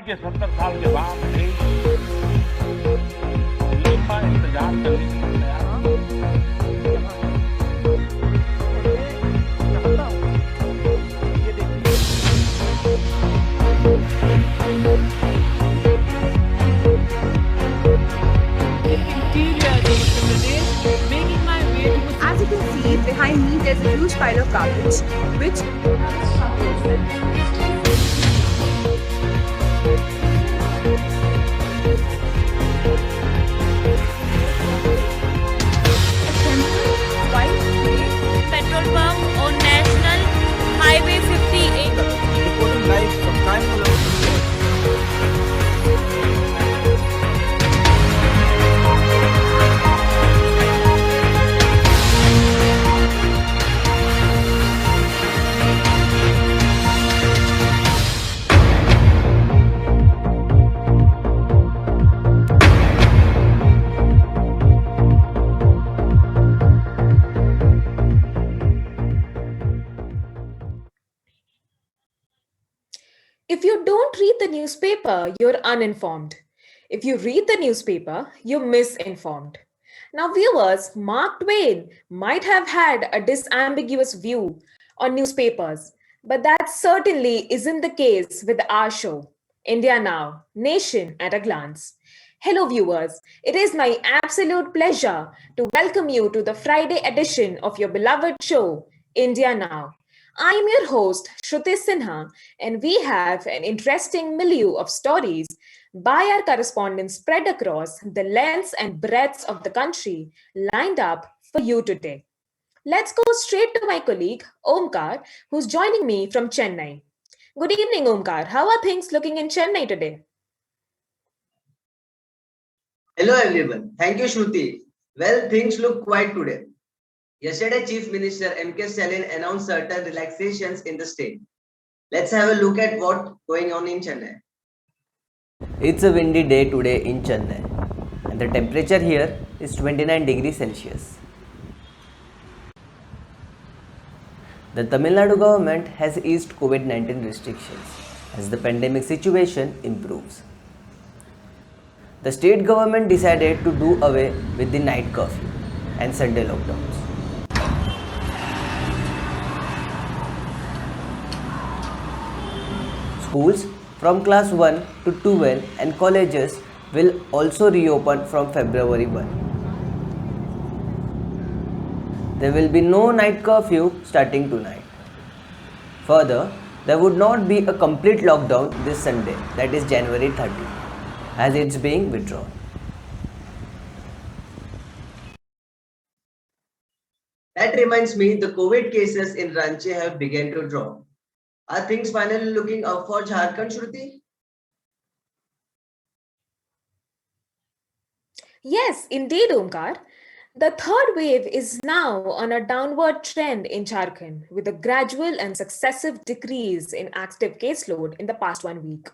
आज़ादी के 70 साल के बाद देश लंबा इंतजार करने के लिए तैयार है। As you can see, behind me there's a huge pile of garbage, which petrol pump on National Highway 58. Reporting live from Crime. If you don't read the newspaper, you're uninformed. If you read the newspaper, you're misinformed. Now, viewers, Mark Twain might have had a disambiguous view on newspapers, but that certainly isn't the case with our show, India Now, Nation at a Glance. Hello, viewers. It is my absolute pleasure to welcome you to the Friday edition of your beloved show, India Now. I'm your host, Shruti Sinha, and we have an interesting milieu of stories by our correspondents spread across the lengths and breadths of the country lined up for you today. Let's go straight to my colleague, Omkar, who's joining me from Chennai. Good evening, Omkar. How are things looking in Chennai today? Hello everyone. Thank you, Shruti. Well, things look quiet today. Yesterday, Chief Minister M.K. Stalin announced certain relaxations in the state. Let's have a look at what's going on in Chennai. It's a windy day today in Chennai, and the temperature here is 29 degrees Celsius. The Tamil Nadu government has eased COVID-19 restrictions as the pandemic situation improves. The state government decided to do away with the night curfew and Sunday lockdowns. Schools from class 1 to 12 and colleges will also reopen from February 1. There will be no night curfew starting tonight. Further, there would not be a complete lockdown this Sunday, that is January 30, as it's being withdrawn. That reminds me, the COVID cases in Ranchi have begun to drop. Are things finally looking up for Jharkhand, Shruti? Yes, indeed, Omkar. The third wave is now on a downward trend in Jharkhand, with a gradual and successive decrease in active caseload in the past 1 week.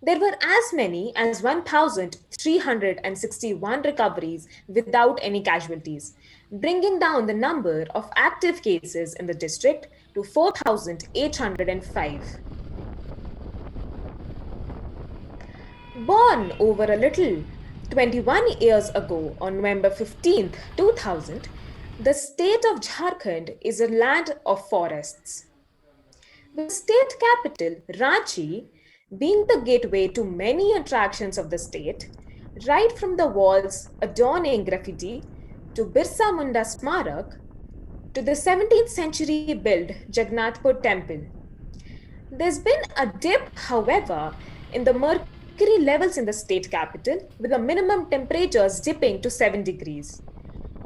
There were as many as 1,361 recoveries without any casualties, bringing down the number of active cases in the district to 4,805. Born over a little 21 years ago on November 15th, 2000, the state of Jharkhand is a land of forests. The state capital, Ranchi, being the gateway to many attractions of the state, right from the walls adorning graffiti to Birsa Munda Smarak to the 17th century built Jagannathpur temple. There's been a dip, however, in the mercury levels in the state capital, with the minimum temperatures dipping to 7 degrees.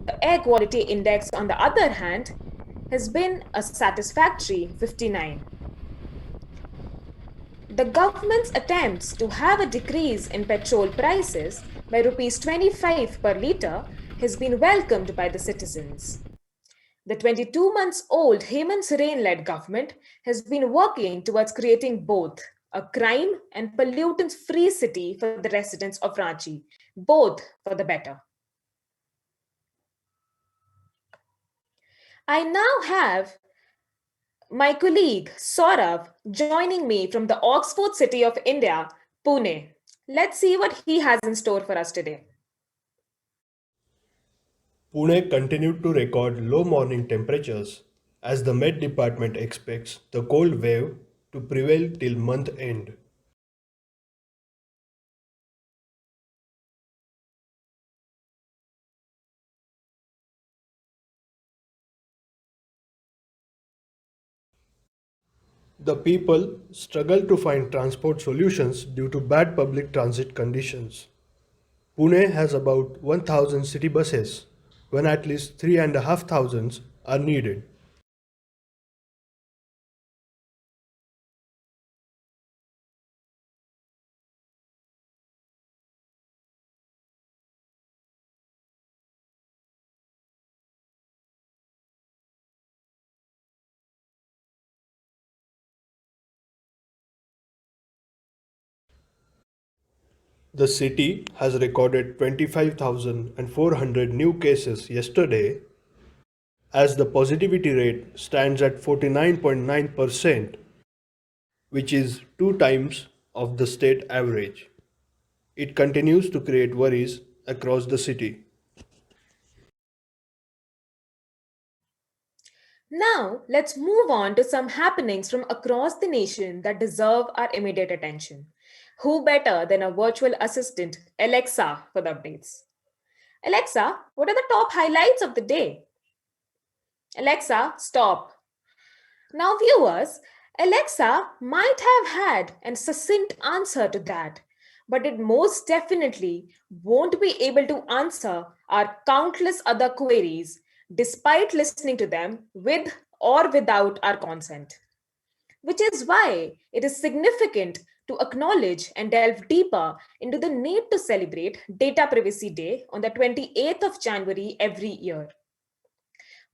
The air quality index, on the other hand, has been a satisfactory 59. The government's attempts to have a decrease in petrol prices by rupees 25 per litre has been welcomed by the citizens. The 22 months old Hemant Soren-led government has been working towards creating both a crime and pollutant-free city for the residents of Ranchi, both for the better. I now have my colleague Saurav joining me from the Oxford City of India, Pune. Let's see what he has in store for us today. Pune continued to record low morning temperatures as the Met Department expects the cold wave to prevail till month end. The people struggle to find transport solutions due to bad public transit conditions. Pune has about 1,000 city buses, when at least 3,500 are needed. The city has recorded 25,400 new cases yesterday, as the positivity rate stands at 49.9%, which is 2 times of the state average. It continues to create worries across the city. Now, let's move on to some happenings from across the nation that deserve our immediate attention. Who better than a virtual assistant, Alexa, for the updates? Alexa, what are the top highlights of the day? Alexa, stop. Now, viewers, Alexa might have had a succinct answer to that, but it most definitely won't be able to answer our countless other queries despite listening to them with or without our consent. Which is why it is significant to acknowledge and delve deeper into the need to celebrate Data Privacy Day on the 28th of January every year.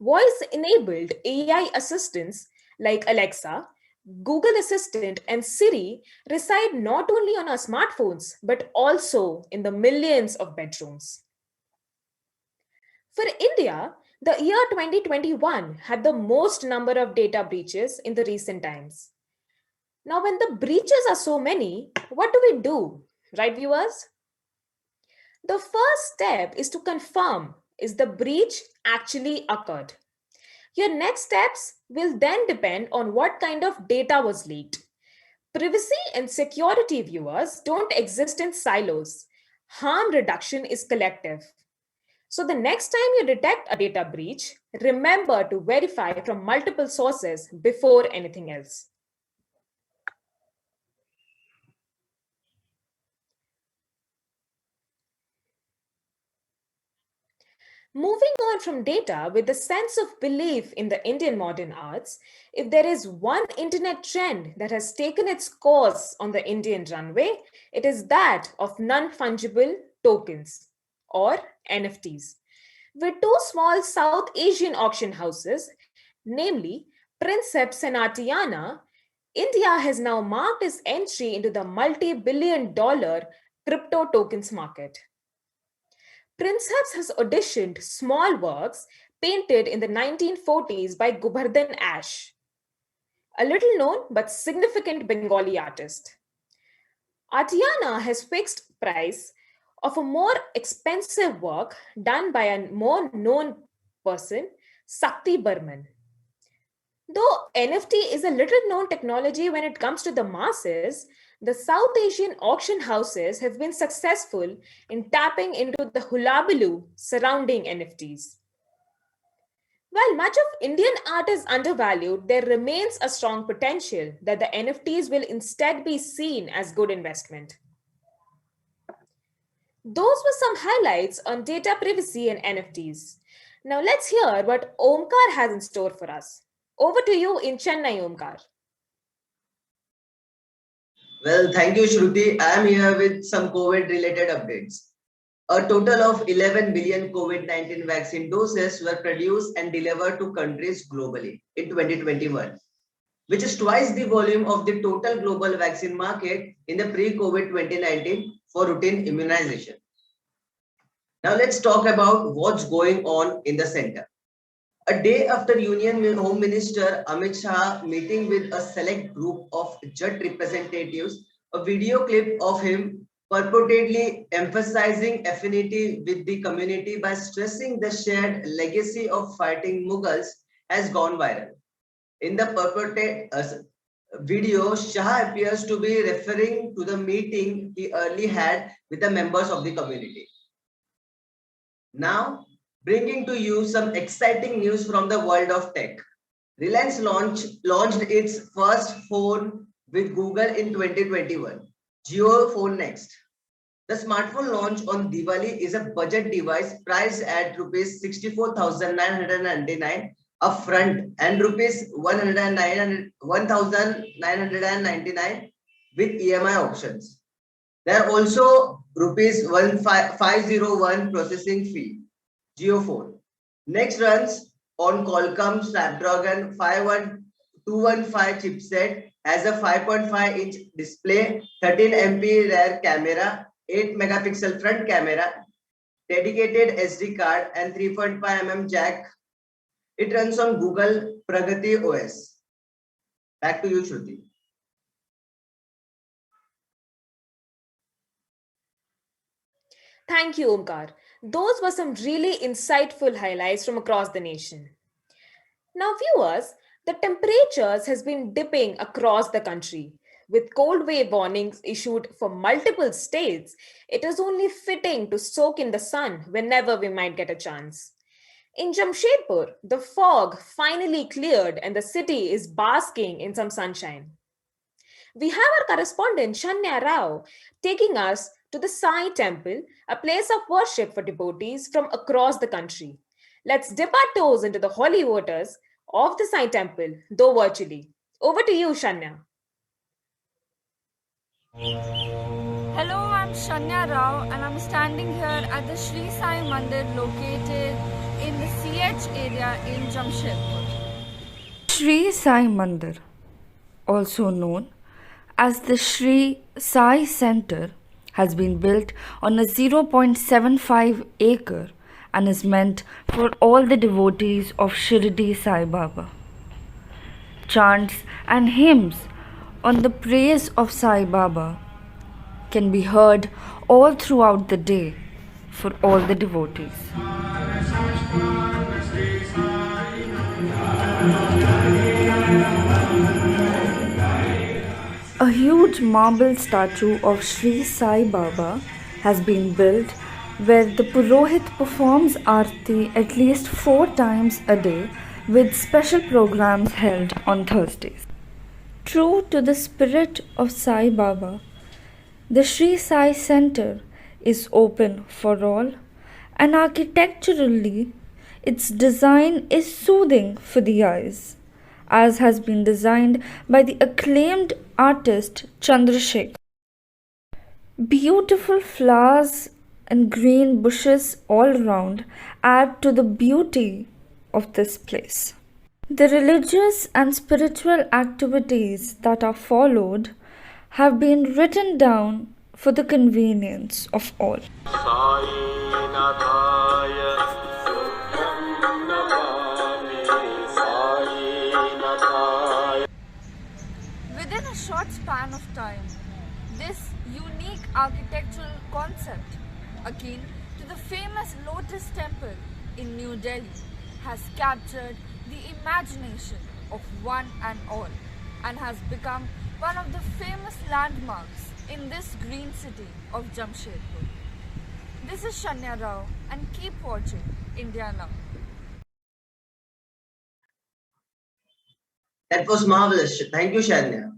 Voice enabled AI assistants like Alexa, Google Assistant, and Siri reside not only on our smartphones but also in the millions of bedrooms. For India, the year 2021 had the most number of data breaches in the recent times. Now, when the breaches are so many, what do we do? Right, viewers? The first step is to confirm is the breach actually occurred. Your next steps will then depend on what kind of data was leaked. Privacy and security, viewers, don't exist in silos. Harm reduction is collective. So the next time you detect a data breach, remember to verify from multiple sources before anything else. Moving on from data with a sense of belief in the Indian modern arts, if there is one internet trend that has taken its course on the Indian runway, it is that of non-fungible tokens or NFTs. With two small South Asian auction houses, namely Princeps and Artiana, India has now marked its entry into the multi-billion-dollar crypto tokens market. Princeps has auditioned small works painted in the 1940s by Gobardhan Ash, a little known but significant Bengali artist. Artiana has fixed price of a more expensive work done by a more known person, Sakti Burman. Though NFT is a little known technology when it comes to the masses, the South Asian auction houses have been successful in tapping into the hullabaloo surrounding NFTs. While much of Indian art is undervalued, there remains a strong potential that the NFTs will instead be seen as good investment. Those were some highlights on data privacy and NFTs. Now let's hear what Omkar has in store for us. Over to you in Chennai, Omkar. Well, thank you, Shruti. I am here with some COVID-related updates. A total of 11 billion COVID-19 vaccine doses were produced and delivered to countries globally in 2021, which is twice the volume of the total global vaccine market in the pre-COVID 2019 for routine immunization. Now let's talk about what's going on in the center. A day after Union Home Minister Amit Shah meeting with a select group of JUT representatives a video clip of him purportedly emphasizing affinity with the community by stressing the shared legacy of fighting Mughals has gone viral. In the purported video, Shah appears to be referring to the meeting he early had with the members of the community. Now, bringing to you some exciting news from the world of tech. Reliance launched its first phone with Google in 2021, Jio Phone Next. The smartphone launched on Diwali is a budget device priced at rupees 64,999 upfront and rupees 1,999 with EMI options. There are also rupees 1501 processing fee. Geophone. Next runs on Qualcomm Snapdragon 51215 chipset, has a 5.5-inch display, 13 MP rear camera, 8 megapixel front camera, dedicated SD card and 3.5 mm jack. It runs on Google Pragati OS. Back to you, Shruti. Thank you, Omkar. Those were some really insightful highlights from across the nation. Now, viewers, the temperatures has been dipping across the country. With cold wave warnings issued for multiple states, it is only fitting to soak in the sun whenever we might get a chance. In Jamshedpur, the fog finally cleared and the city is basking in some sunshine. We have our correspondent Shanya Rao taking us to the Sai Temple, a place of worship for devotees from across the country. Let's dip our toes into the holy waters of the Sai Temple, though virtually. Over to you, Shanya. Hello, I'm Shanya Rao and I'm standing here at the Sri Sai Mandir located in the CH area in Jamshedpur. Sri Sai Mandir, also known as the Sri Sai Center, has been built on a 0.75 acre and is meant for all the devotees of Shirdi Sai Baba. Chants and hymns on the praise of Sai Baba can be heard all throughout the day for all the devotees. A huge marble statue of Sri Sai Baba has been built where the Purohit performs Aarti at least 4 times a day with special programs held on Thursdays. True to the spirit of Sai Baba, the Sri Sai Center is open for all and architecturally its design is soothing for the eyes, as has been designed by the acclaimed artist Chandrasekhar. Beautiful flowers and green bushes all around add to the beauty of this place. The religious and spiritual activities that are followed have been written down for the convenience of all. Within a short span of time, this unique architectural concept, akin to the famous Lotus Temple in New Delhi, has captured the imagination of one and all and has become one of the famous landmarks in this green city of Jamshedpur. This is Shanya Rao and keep watching India Now. That was marvelous. Thank you, Shanya.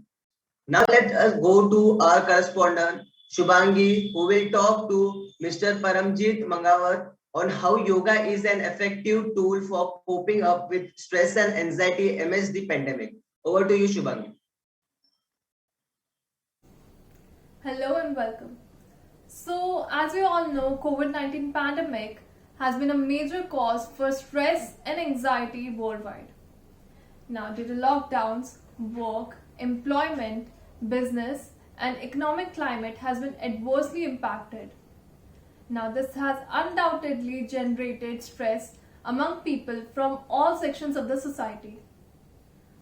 Now let us go to our correspondent, Shubhangi, who will talk to Mr. Paramjit Mangawat on how yoga is an effective tool for coping up with stress and anxiety amidst the pandemic. Over to you, Shubhangi. Hello and welcome. So, as we all know, COVID-19 pandemic has been a major cause for stress and anxiety worldwide. Now, due to lockdowns, work, employment, business, and economic climate has been adversely impacted. Now, this has undoubtedly generated stress among people from all sections of the society.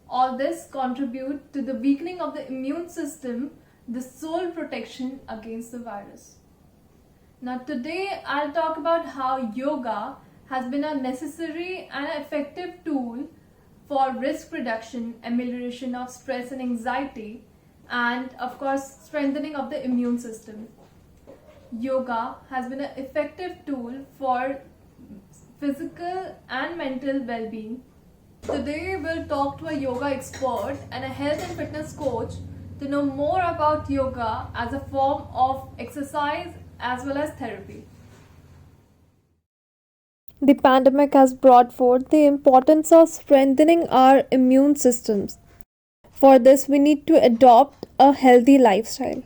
All this contribute to the weakening of the immune system the sole protection against the virus. Now, today I'll talk about how yoga has been a necessary and effective tool for risk reduction, amelioration of stress and anxiety, and of course, strengthening of the immune system. Yoga has been an effective tool for physical and mental well being. Today, we'll talk to a yoga expert and a health and fitness coach to know more about yoga as a form of exercise as well as therapy. The pandemic has brought forth the importance of strengthening our immune systems. For this, we need to adopt a healthy lifestyle.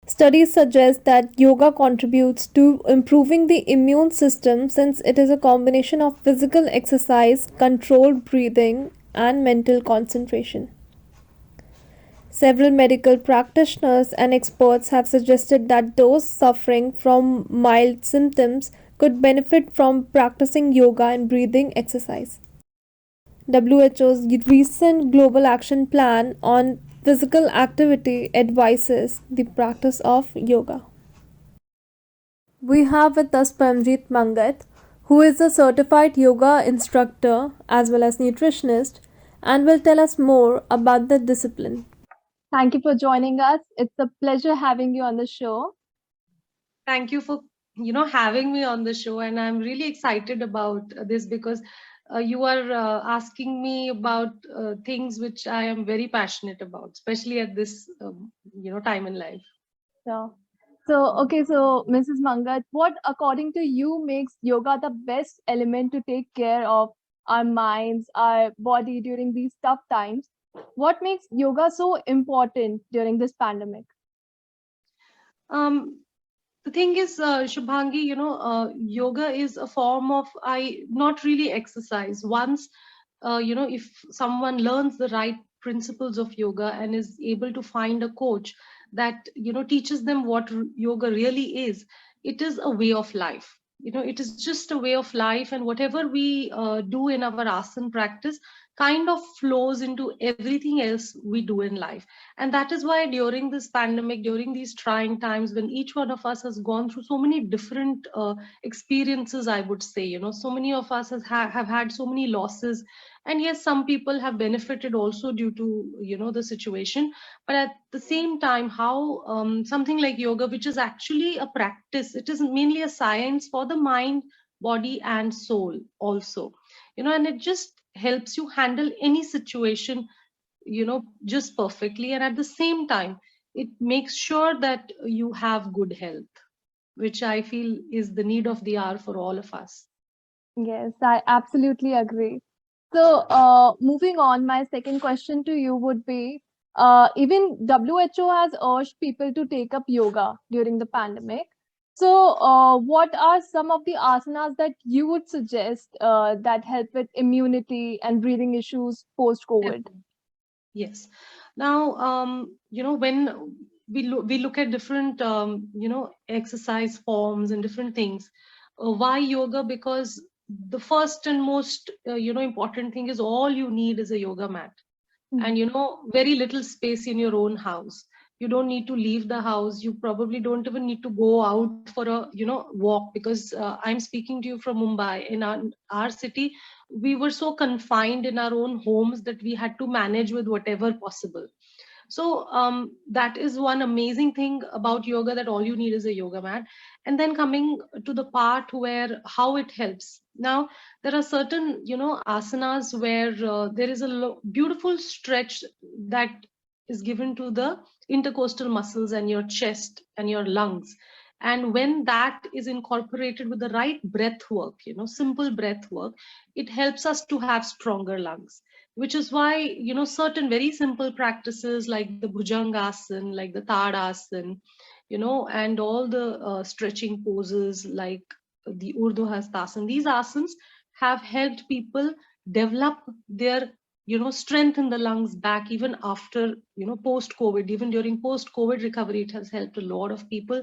Studies suggest that yoga contributes to improving the immune system since it is a combination of physical exercise, controlled breathing, and mental concentration. Several medical practitioners and experts have suggested that those suffering from mild symptoms could benefit from practicing yoga and breathing exercise. WHO's recent Global Action Plan on Physical Activity advises the practice of yoga. We have with us Paramjeet Mangat, who is a certified yoga instructor as well as nutritionist, and will tell us more about the discipline. Thank you for joining us. It's a pleasure having you on the show. Thank you for having me on the show, and I'm really excited about this because you are asking me about things which I am very passionate about, especially at this time in life. So, so Mrs. Mangat, what according to you makes yoga the best element to take care of our minds, our body during these tough times? What makes yoga so important during this pandemic? The thing is, Shubhangi, yoga is a form of not really exercise. Once, if someone learns the right principles of yoga and is able to find a coach that, teaches them what yoga really is, it is a way of life. It is just a way of life, and whatever we do in our asana practice kind of flows into everything else we do in life. And that is why during this pandemic, during these trying times, when each one of us has gone through so many different experiences, I would say, so many of us have had so many losses. And yes, some people have benefited also due to, the situation. But at the same time, how something like yoga, which is actually a practice, it is mainly a science for the mind, body, and soul also, and it just helps you handle any situation, just perfectly. And at the same time, it makes sure that you have good health, which I feel is the need of the hour for all of us. Yes, I absolutely agree. So, moving on, my second question to you would be, even WHO has urged people to take up yoga during the pandemic. So, what are some of the asanas that you would suggest that help with immunity and breathing issues post-COVID? Yes. Now, when we look at different, exercise forms and different things, why yoga? Because the first and most, important thing is all you need is a yoga mat, and very little space in your own house. You don't need to leave the house. You probably don't even need to go out for a walk, because I'm speaking to you from Mumbai. In our city, we were so confined in our own homes that we had to manage with whatever possible. So that is one amazing thing about yoga, that all you need is a yoga mat. And then coming to the part where how it helps. Now, there are certain, asanas where there is a beautiful stretch that is given to the intercostal muscles and your chest and your lungs. And when that is incorporated with the right breath work, simple breath work, it helps us to have stronger lungs, which is why, certain very simple practices like the Bhujangasana, like the Tadasana, and all the stretching poses like the Urdhva Hastasana, these asanas have helped people develop their, strength in the lungs back even after, post-COVID. Even during post-COVID recovery, it has helped a lot of people.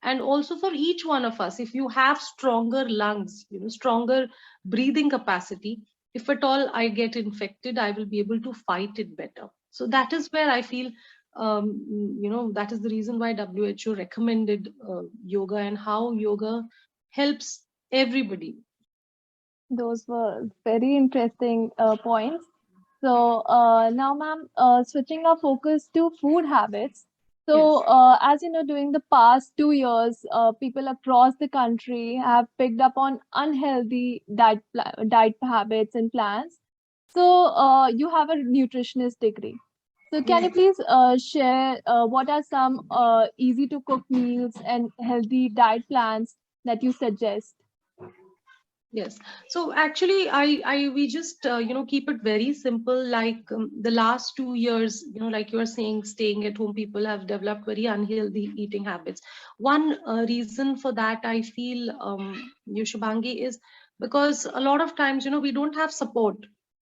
And also for each one of us, if you have stronger lungs, stronger breathing capacity, if at all I get infected, I will be able to fight it better. So that is where I feel That is the reason why WHO recommended yoga, and how yoga helps everybody. Those were very interesting points. So now, ma'am, switching our focus to food habits. So, as you know, during the past 2 years, people across the country have picked up on unhealthy diet habits and plans. So, you have a nutritionist degree. So, can you please share what are some easy to cook meals and healthy diet plans that you suggest? Yes. So actually, we just keep it very simple. Like the last 2 years, like you are saying, staying at home, people have developed very unhealthy eating habits. One reason for that, I feel, Shubhangi, is because a lot of times, we don't have support.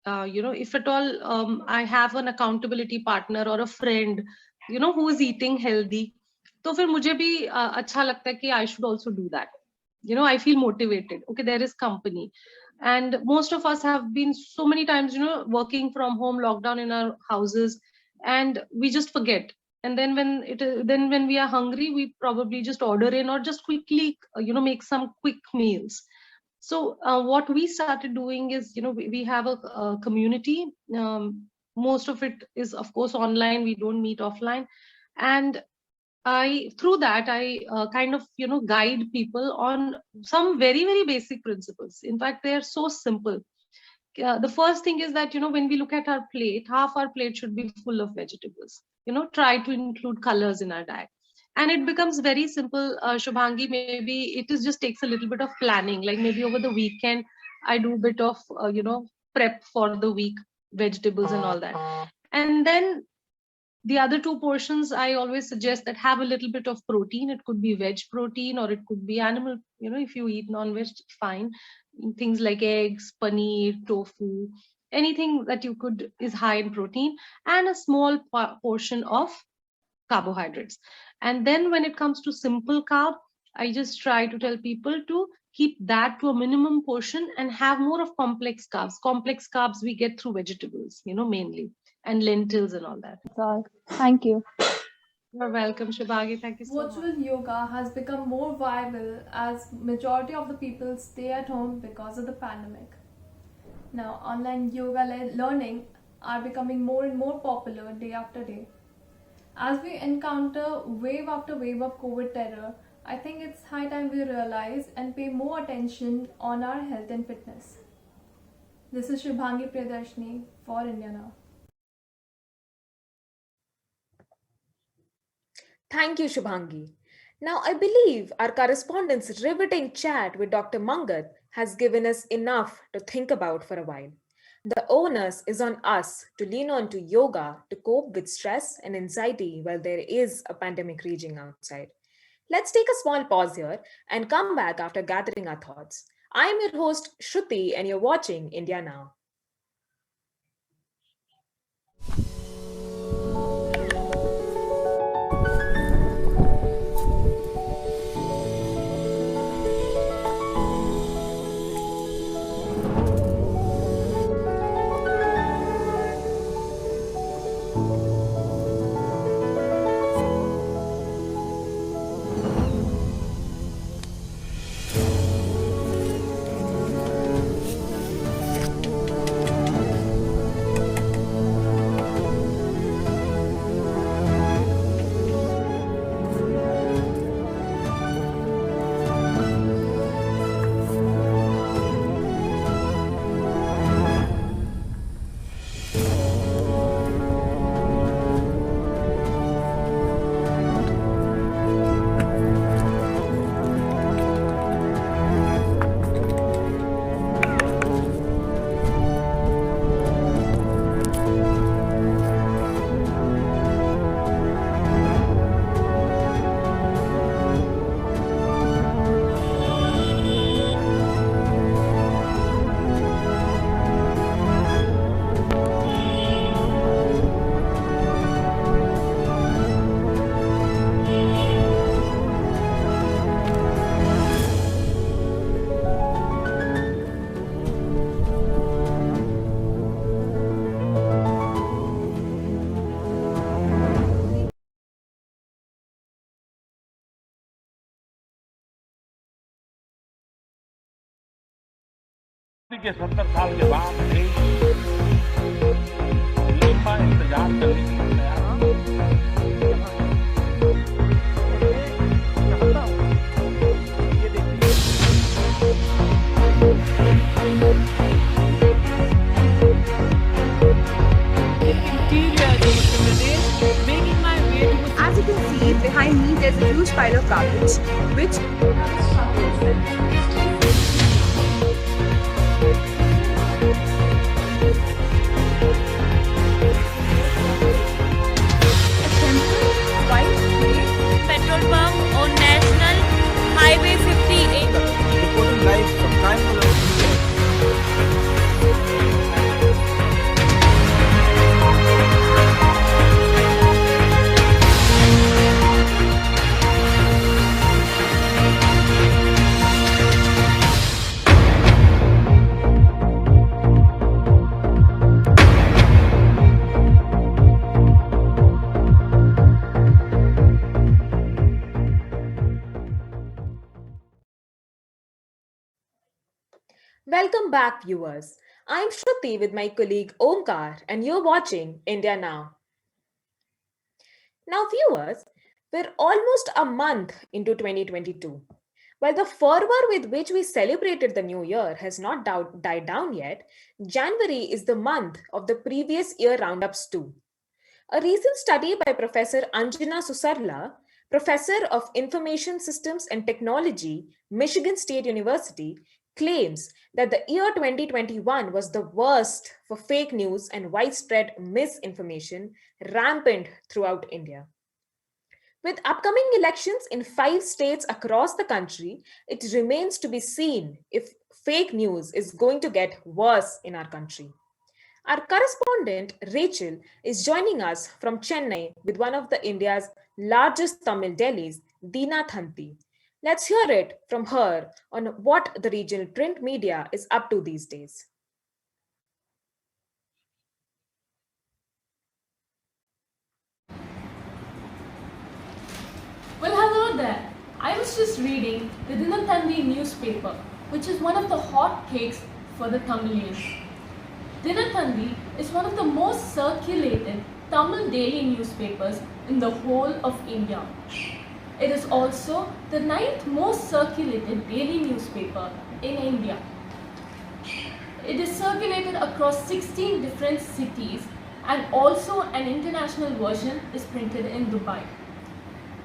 If at all, I have an accountability partner or a friend, who is eating healthy, तो फिर मुझे भी अच्छा लगता है कि I should also do that. I feel motivated. Okay, there is company. And most of us have been so many times, working from home, lockdown in our houses, and we just forget. And then when we are hungry, we probably just order in or just quickly, make some quick meals. So what we started doing is, we have a community. Most of it is, of course, online. We don't meet offline. And through that, I kind of, guide people on some very, very basic principles. In fact, they are so simple. The first thing is that, when we look at our plate, half our plate should be full of vegetables. Try to include colors in our diet. And it becomes very simple, Shubhangi. Maybe it just takes a little bit of planning. Like maybe over the weekend, I do a bit of, prep for the week, vegetables and all that. And then the other two portions, I always suggest that have a little bit of protein. It could be veg protein or it could be animal. If you eat non-veg, fine. Things like eggs, paneer, tofu, anything that you could is high in protein, and a small portion of carbohydrates. And then when it comes to simple carb, I just try to tell people to keep that to a minimum portion and have more of complex carbs. Complex carbs we get through vegetables, mainly, and lentils and all that. Thank you. You're welcome, Shubhangi. Thank you so much. Virtual yoga has become more viable as majority of the people stay at home because of the pandemic. Now, online yoga learning are becoming more and more popular day after day. As we encounter wave after wave of COVID terror, I think it's high time we realize and pay more attention on our health and fitness. This is Shubhangi Priyadarshini for India Now. Thank you, Shubhangi. Now, I believe our correspondent's riveting chat with Dr. Mangat has given us enough to think about for a while. The onus is on us to lean on to yoga to cope with stress and anxiety while there is a pandemic raging outside. Let's take a small pause here and come back after gathering our thoughts. I'm your host, Shruti, and you're watching India Now. के 70 साल के बाद देश लंबा इंतजार करने के लिए तैयार है। चाहता हूँ ये देखिए As you can see, behind me there's a huge pile of garbage, which Petrol pump on National Highway 58. reporting live from Crime Alert Studios. Welcome back, viewers. I'm Shruti with my colleague Omkar, and you're watching India Now. Now, viewers, we're almost a month into 2022. While the fervor with which we celebrated the new year has not died down yet, January is the month of the previous year roundups too. A recent study by Professor Anjana Susarla, Professor of Information Systems and Technology, Michigan State University, claims that the year 2021 was the worst for fake news and widespread misinformation rampant throughout India. With upcoming elections in 5 states across the country, it remains to be seen if fake news is going to get worse in our country. Our correspondent Rachel is joining us from Chennai with one of the India's largest Tamil delis, Deena Thanti. Let's hear it from her on what the regional print media is up to these days. Well, hello there. I was just reading the Dinatandi newspaper, which is one of the hot cakes for the Tamilians. Dinatandi is one of the most circulated Tamil daily newspapers in the whole of India. It is also the 9th most circulated daily newspaper in India. It is circulated across 16 different cities, and also an international version is printed in Dubai.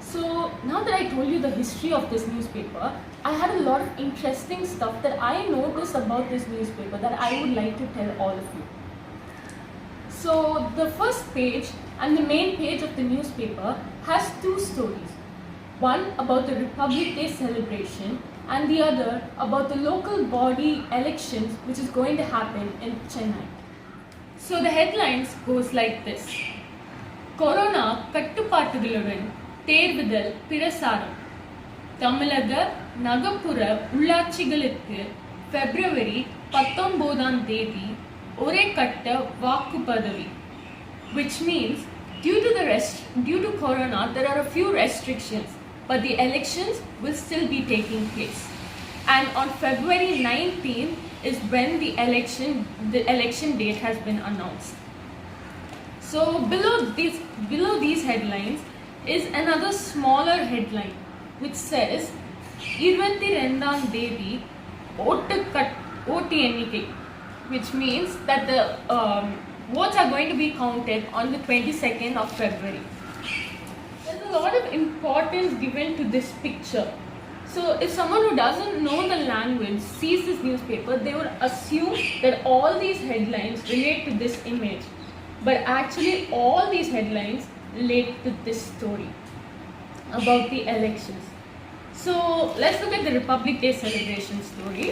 So now that I told you the history of this newspaper, I had a lot of interesting stuff that I noticed about this newspaper that I would like to tell all of you. So the first page and the main page of the newspaper has 2 stories. One about the Republic Day celebration and the other about the local body elections which is going to happen in Chennai. So the headlines goes like this. Corona கட்டுப்பாட்டுகளுடன் தேர்வுதல் பிரசாரம். தமிழக நகர்ப்புற உள்ளாட்சிகளுக்கு பிப்ரவரி 19ஆம் தேதி ஒரே கட்ட வாக்குப்பதிவு. Which means due to Corona there are a few restrictions, but the elections will still be taking place. And on February 19th is when the election date has been announced. So below these headlines is another smaller headline which says 22ஆம் தேதி ஓட்டு எண்ணிக்கை, which means that the votes are going to be counted on the 22nd of February. There's a lot of importance given to this picture. So if someone who doesn't know the language sees this newspaper, they would assume that all these headlines relate to this image. But actually all these headlines relate to this story about the elections. So let's look at the Republic Day celebration story.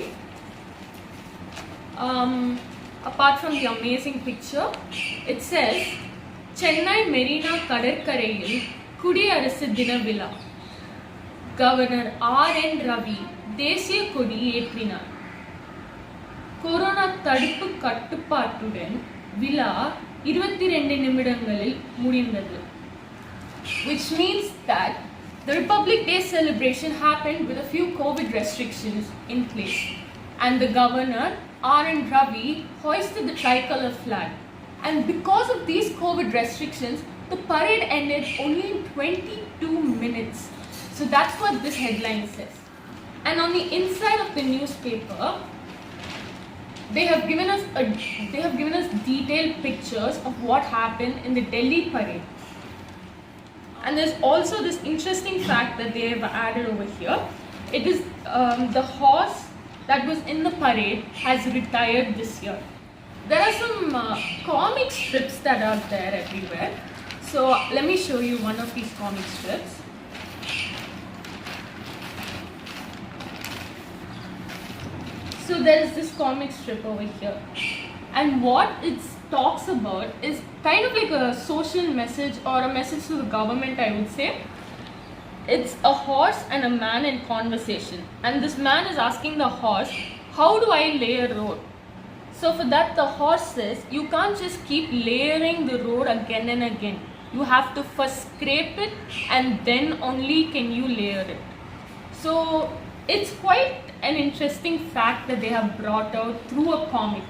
Apart from the amazing picture, it says Chennai Marina கடற்கரையில் குடியரசு தின விழா. Governor R.N. Ravi தேசிய கொடி ஏற்றினார். Corona தடுப்பு கட்டுப்பாட்டுடன் விழா 22 நிமிடங்களில் முடிந்தது. Which means that the Republic Day celebration happened with a few COVID restrictions in place. And the governor R and Ravi hoisted the tricolor flag. And because of these COVID restrictions, the parade ended only in 22 minutes. So that's what this headline says. And on the inside of the newspaper, they have given us detailed pictures of what happened in the Delhi parade. And there's also this interesting fact that they have added over here. It is the horse that was in the parade has retired this year. There are some comic strips that are there everywhere. So let me show you one of these comic strips. So there is this comic strip over here. And what it talks about is kind of like a social message or a message to the government, I would say. It's a horse and a man in conversation. And this man is asking the horse, how do I lay a road? So for that, the horse says, you can't just keep layering the road again and again. You have to first scrape it and then only can you layer it. So it's quite an interesting fact that they have brought out through a comic.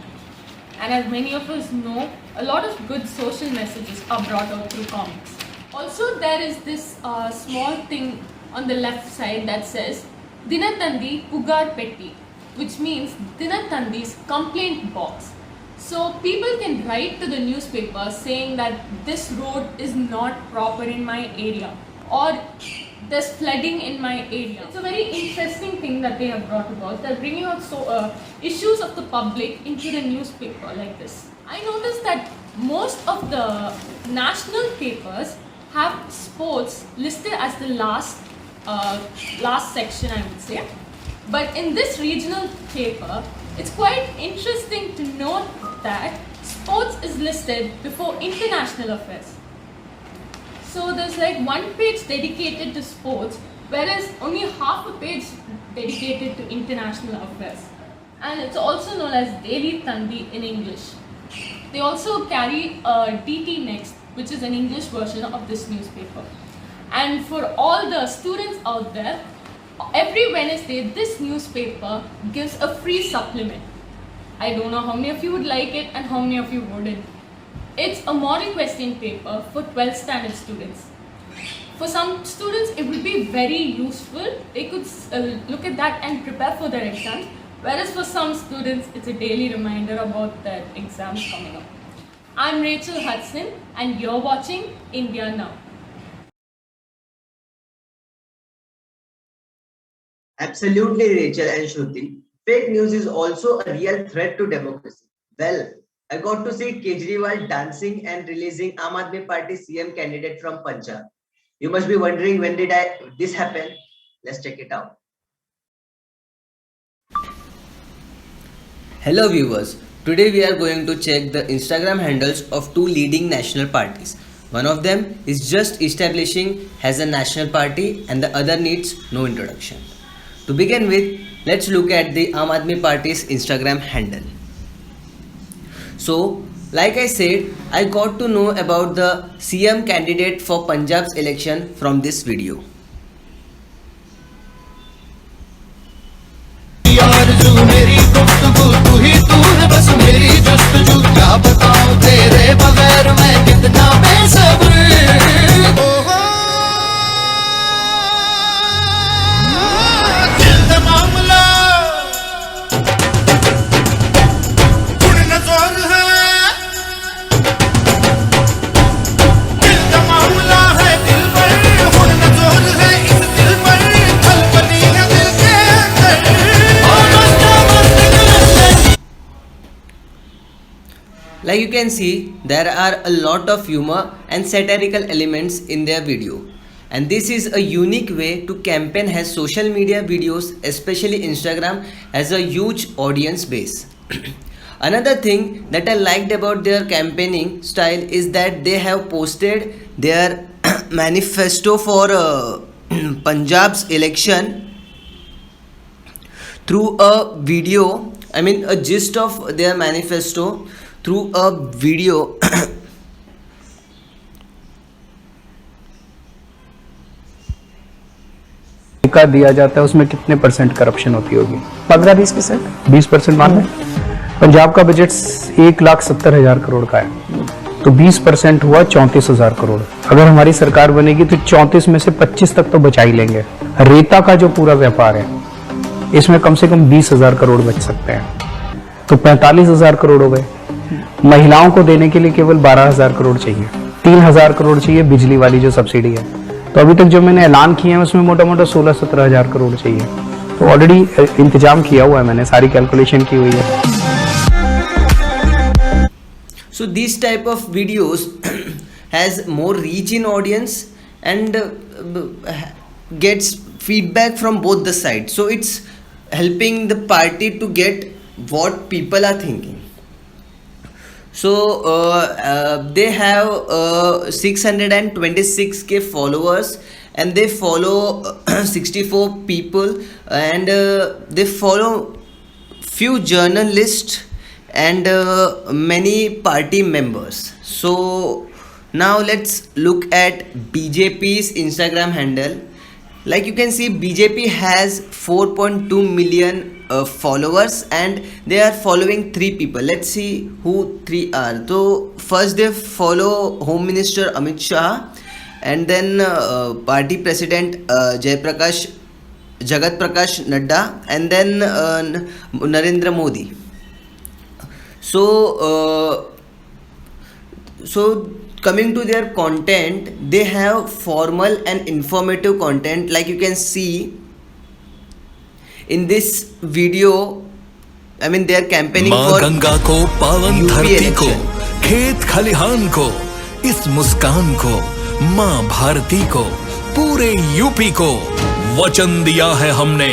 And as many of us know, a lot of good social messages are brought out through comics. Also, there is this small thing on the left side that says Dinatandi Pugar Petti, which means Dinatandi's complaint box. So people can write to the newspaper saying that this road is not proper in my area or there's flooding in my area. It's a very interesting thing that they have brought about. They're bringing out issues of the public into the newspaper like this. I noticed that most of the national papers have sports listed as the last section, I would say. But in this regional paper, it's quite interesting to note that sports is listed before international affairs. So there's like one page dedicated to sports, whereas only half a page dedicated to international affairs. And it's also known as Daily Tandi in English. They also carry DT Next, which is an English version of this newspaper. And for all the students out there, every Wednesday, this newspaper gives a free supplement. I don't know how many of you would like it and how many of you wouldn't. It's a model question paper for 12th standard students. For some students, it would be very useful. They could look at that and prepare for their exams. Whereas for some students, it's a daily reminder about their exams coming up. I'm Rachel Hudson, and you're watching India Now. Absolutely, Rachel and Shruti. Fake news is also a real threat to democracy. Well, I got to see Kejriwal dancing and releasing Aam Aadmi Party CM candidate from Punjab. You must be wondering, when did this happen? Let's check it out. Hello viewers, today we are going to check the Instagram handles of two leading national parties. One of them is just establishing as a national party and the other needs no introduction. To begin with, let's look at the Aam Aadmi Party's Instagram handle. So, like I said, I got to know about the CM candidate for Punjab's election from this video. Like you can see, there are a lot of humor and satirical elements in their video. And this is a unique way to campaign, as social media videos, especially Instagram, has a huge audience base. Another thing that I liked about their campaigning style is that they have posted their manifesto for Punjab's election through a video, a gist of their manifesto through a video. का दिया जाता है उसमें कितने percent corruption होती होगी? 15-20%, 20% मान लें। पंजाब का बजट 1,70,000 करोड़ का है, तो 20% हुआ 34,000 करोड़। अगर हमारी सरकार बनेगी तो 34 में से 25 तक तो बचा ही लेंगे। रेता का जो पूरा व्यापार है, इसमें कम से कम 20,000 करोड़ बच सकते हैं, तो 45,000 करोड़ हो गए। महिलाओं को देने के लिए केवल 12,000 करोड़ चाहिए, 3,000 करोड़ चाहिए बिजली वाली जो सब्सिडी है। तो अभी तक जो मैंने ऐलान किए हैं उसमें मोटा मोटा 16-17,000 करोड़ चाहिए। तो ऑलरेडी इंतजाम किया हुआ है, मैंने सारी कैलकुलेशन की हुई है। So this type of videos has more reach in audience and gets feedback from both the sides. So it's helping the party to get what people are thinking. So they have 626k followers and they follow 64 people and they follow few journalists and many party members. So now let's look at BJP's Instagram handle. Like you can see, BJP has 4.2 million followers and they are following 3 people. Let's see who 3 are. So first they follow Home Minister Amit Shah and then party president Jagat Prakash Nadda and then Narendra Modi. So coming to their content, they have formal and informative content. Like you can see in this video, I mean they are campaigning for Ganga को, पावन UP धरती को, election. खेत खलिहान को, इस मुस्कान को, माँ भारती को, पूरे यूपी को वचन दिया है हमने,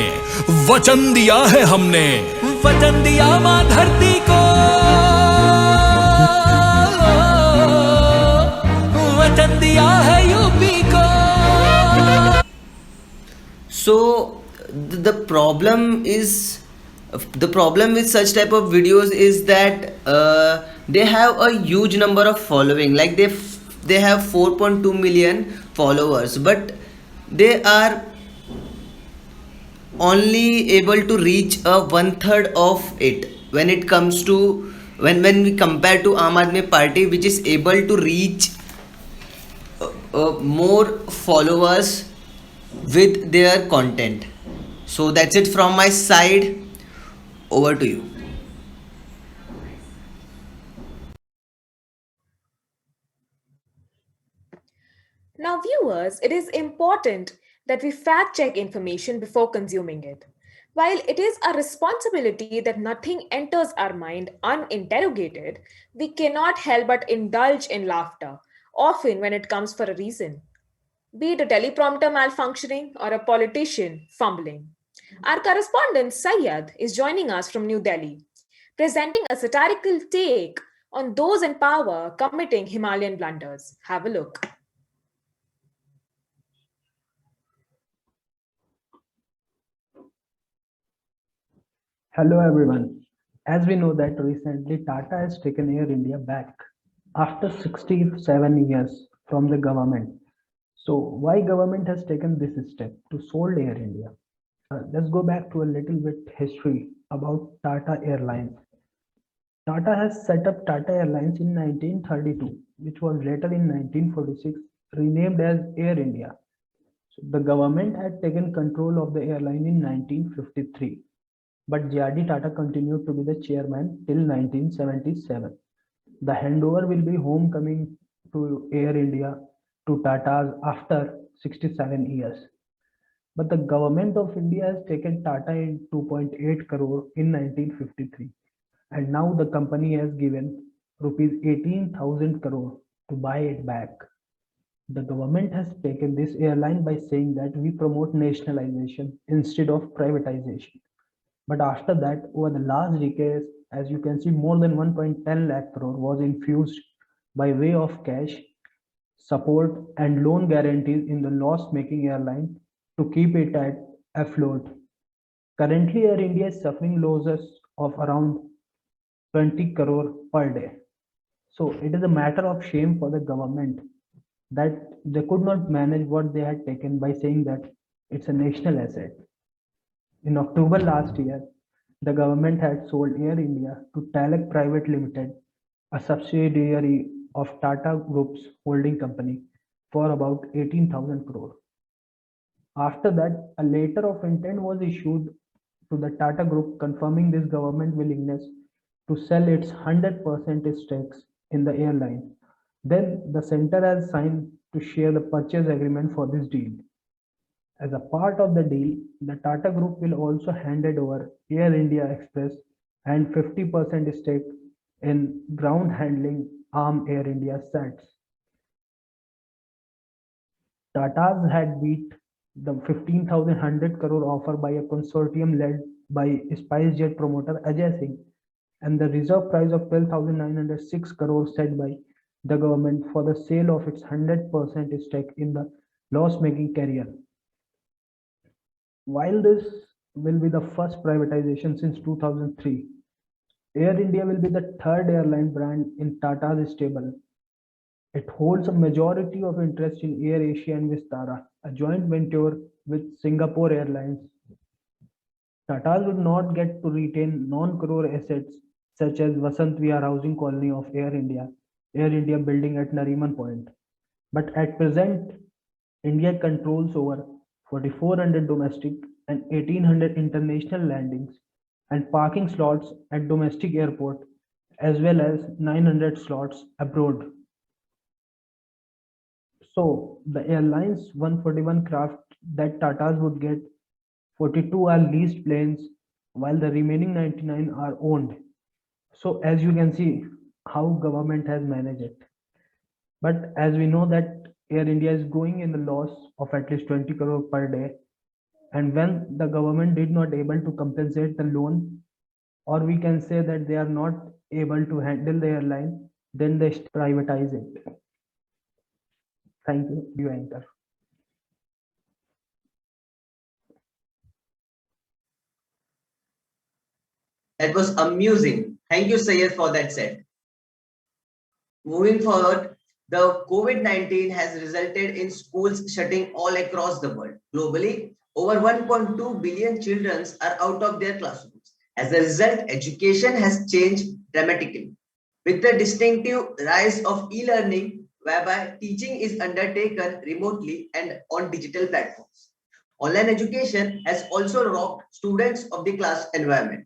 वचन दिया है हमने, वचन दिया माँ धरती को, वचन दिया है यूपी को। So the problem with such type of videos is that they have a huge number of following. Like they have 4.2 million followers, but they are only able to reach a 1/3 of it when it comes to when we compare to Aam Aadmi Party, which is able to reach more followers with their content. So that's it from my side. Over to you. Now, viewers, it is important that we fact check information before consuming it. While it is a responsibility that nothing enters our mind uninterrogated, we cannot help but indulge in laughter, often when it comes for a reason, be it a teleprompter malfunctioning or a politician fumbling. Our correspondent Syed is joining us from New Delhi, presenting a satirical take on those in power committing Himalayan blunders. Have a look. Hello everyone. As we know that recently Tata has taken Air India back after 67 years from the government. So why government has taken this step to sold Air India? Let's go back to a little bit history about Tata Airlines. Tata has set up Tata Airlines in 1932, which was later in 1946 renamed as Air India. So the government had taken control of the airline in 1953. But J.R.D. Tata continued to be the chairman till 1977. The handover will be homecoming to Air India to Tata's after 67 years. But the government of India has taken Tata in 2.8 crore in 1953. And now the company has given rupees 18,000 crore to buy it back. The government has taken this airline by saying that we promote nationalization instead of privatization. But after that, over the last decades, as you can see, more than 1.10 lakh crore was infused by way of cash, support and loan guarantees in the loss-making airline to keep it afloat. Currently, Air India is suffering losses of around 20 crore per day. So it is a matter of shame for the government that they could not manage what they had taken by saying that it's a national asset. In October last year, the government had sold Air India to Talak Private Limited, a subsidiary of Tata Group's holding company, for about 18,000 crore. After that, a letter of intent was issued to the Tata Group confirming this government willingness to sell its 100% stakes in the airline. Then the center has signed to share the purchase agreement for this deal. As a part of the deal, the Tata Group will also hand over Air India Express and 50% stake in ground handling arm Air India SATS. Tata's had beat the 15,100 crore offer by a consortium led by SpiceJet promoter Ajay Singh and the reserve price of 12,906 crore set by the government for the sale of its 100% stake in the loss-making carrier. While this will be the first privatization since 2003, Air India will be the third airline brand in Tata's stable. It holds a majority of interest in Air Asia and Vistara, a joint venture with Singapore Airlines. Tata would not get to retain non-core assets such as Vasant Vihar Housing Colony of Air India building at Nariman Point. But at present, India controls over 4,400 domestic and 1,800 international landings and parking slots at domestic airport, as well as 900 slots abroad. So the airline's 141 craft that Tata's would get, 42 are leased planes, while the remaining 99 are owned. So as you can see how government has managed it. But as we know that Air India is going in the loss of at least 20 crore per day. And when the government did not able to compensate the loan, or we can say that they are not able to handle the airline, then they privatize it. Thank you, anchor. That was amusing. Thank you, Sayed, for that set. Moving forward, the COVID-19 has resulted in schools shutting all across the world. Globally, over 1.2 billion children are out of their classrooms. As a result, education has changed dramatically. With the distinctive rise of e-learning, whereby teaching is undertaken remotely and on digital platforms. Online education has also robbed students of the class environment.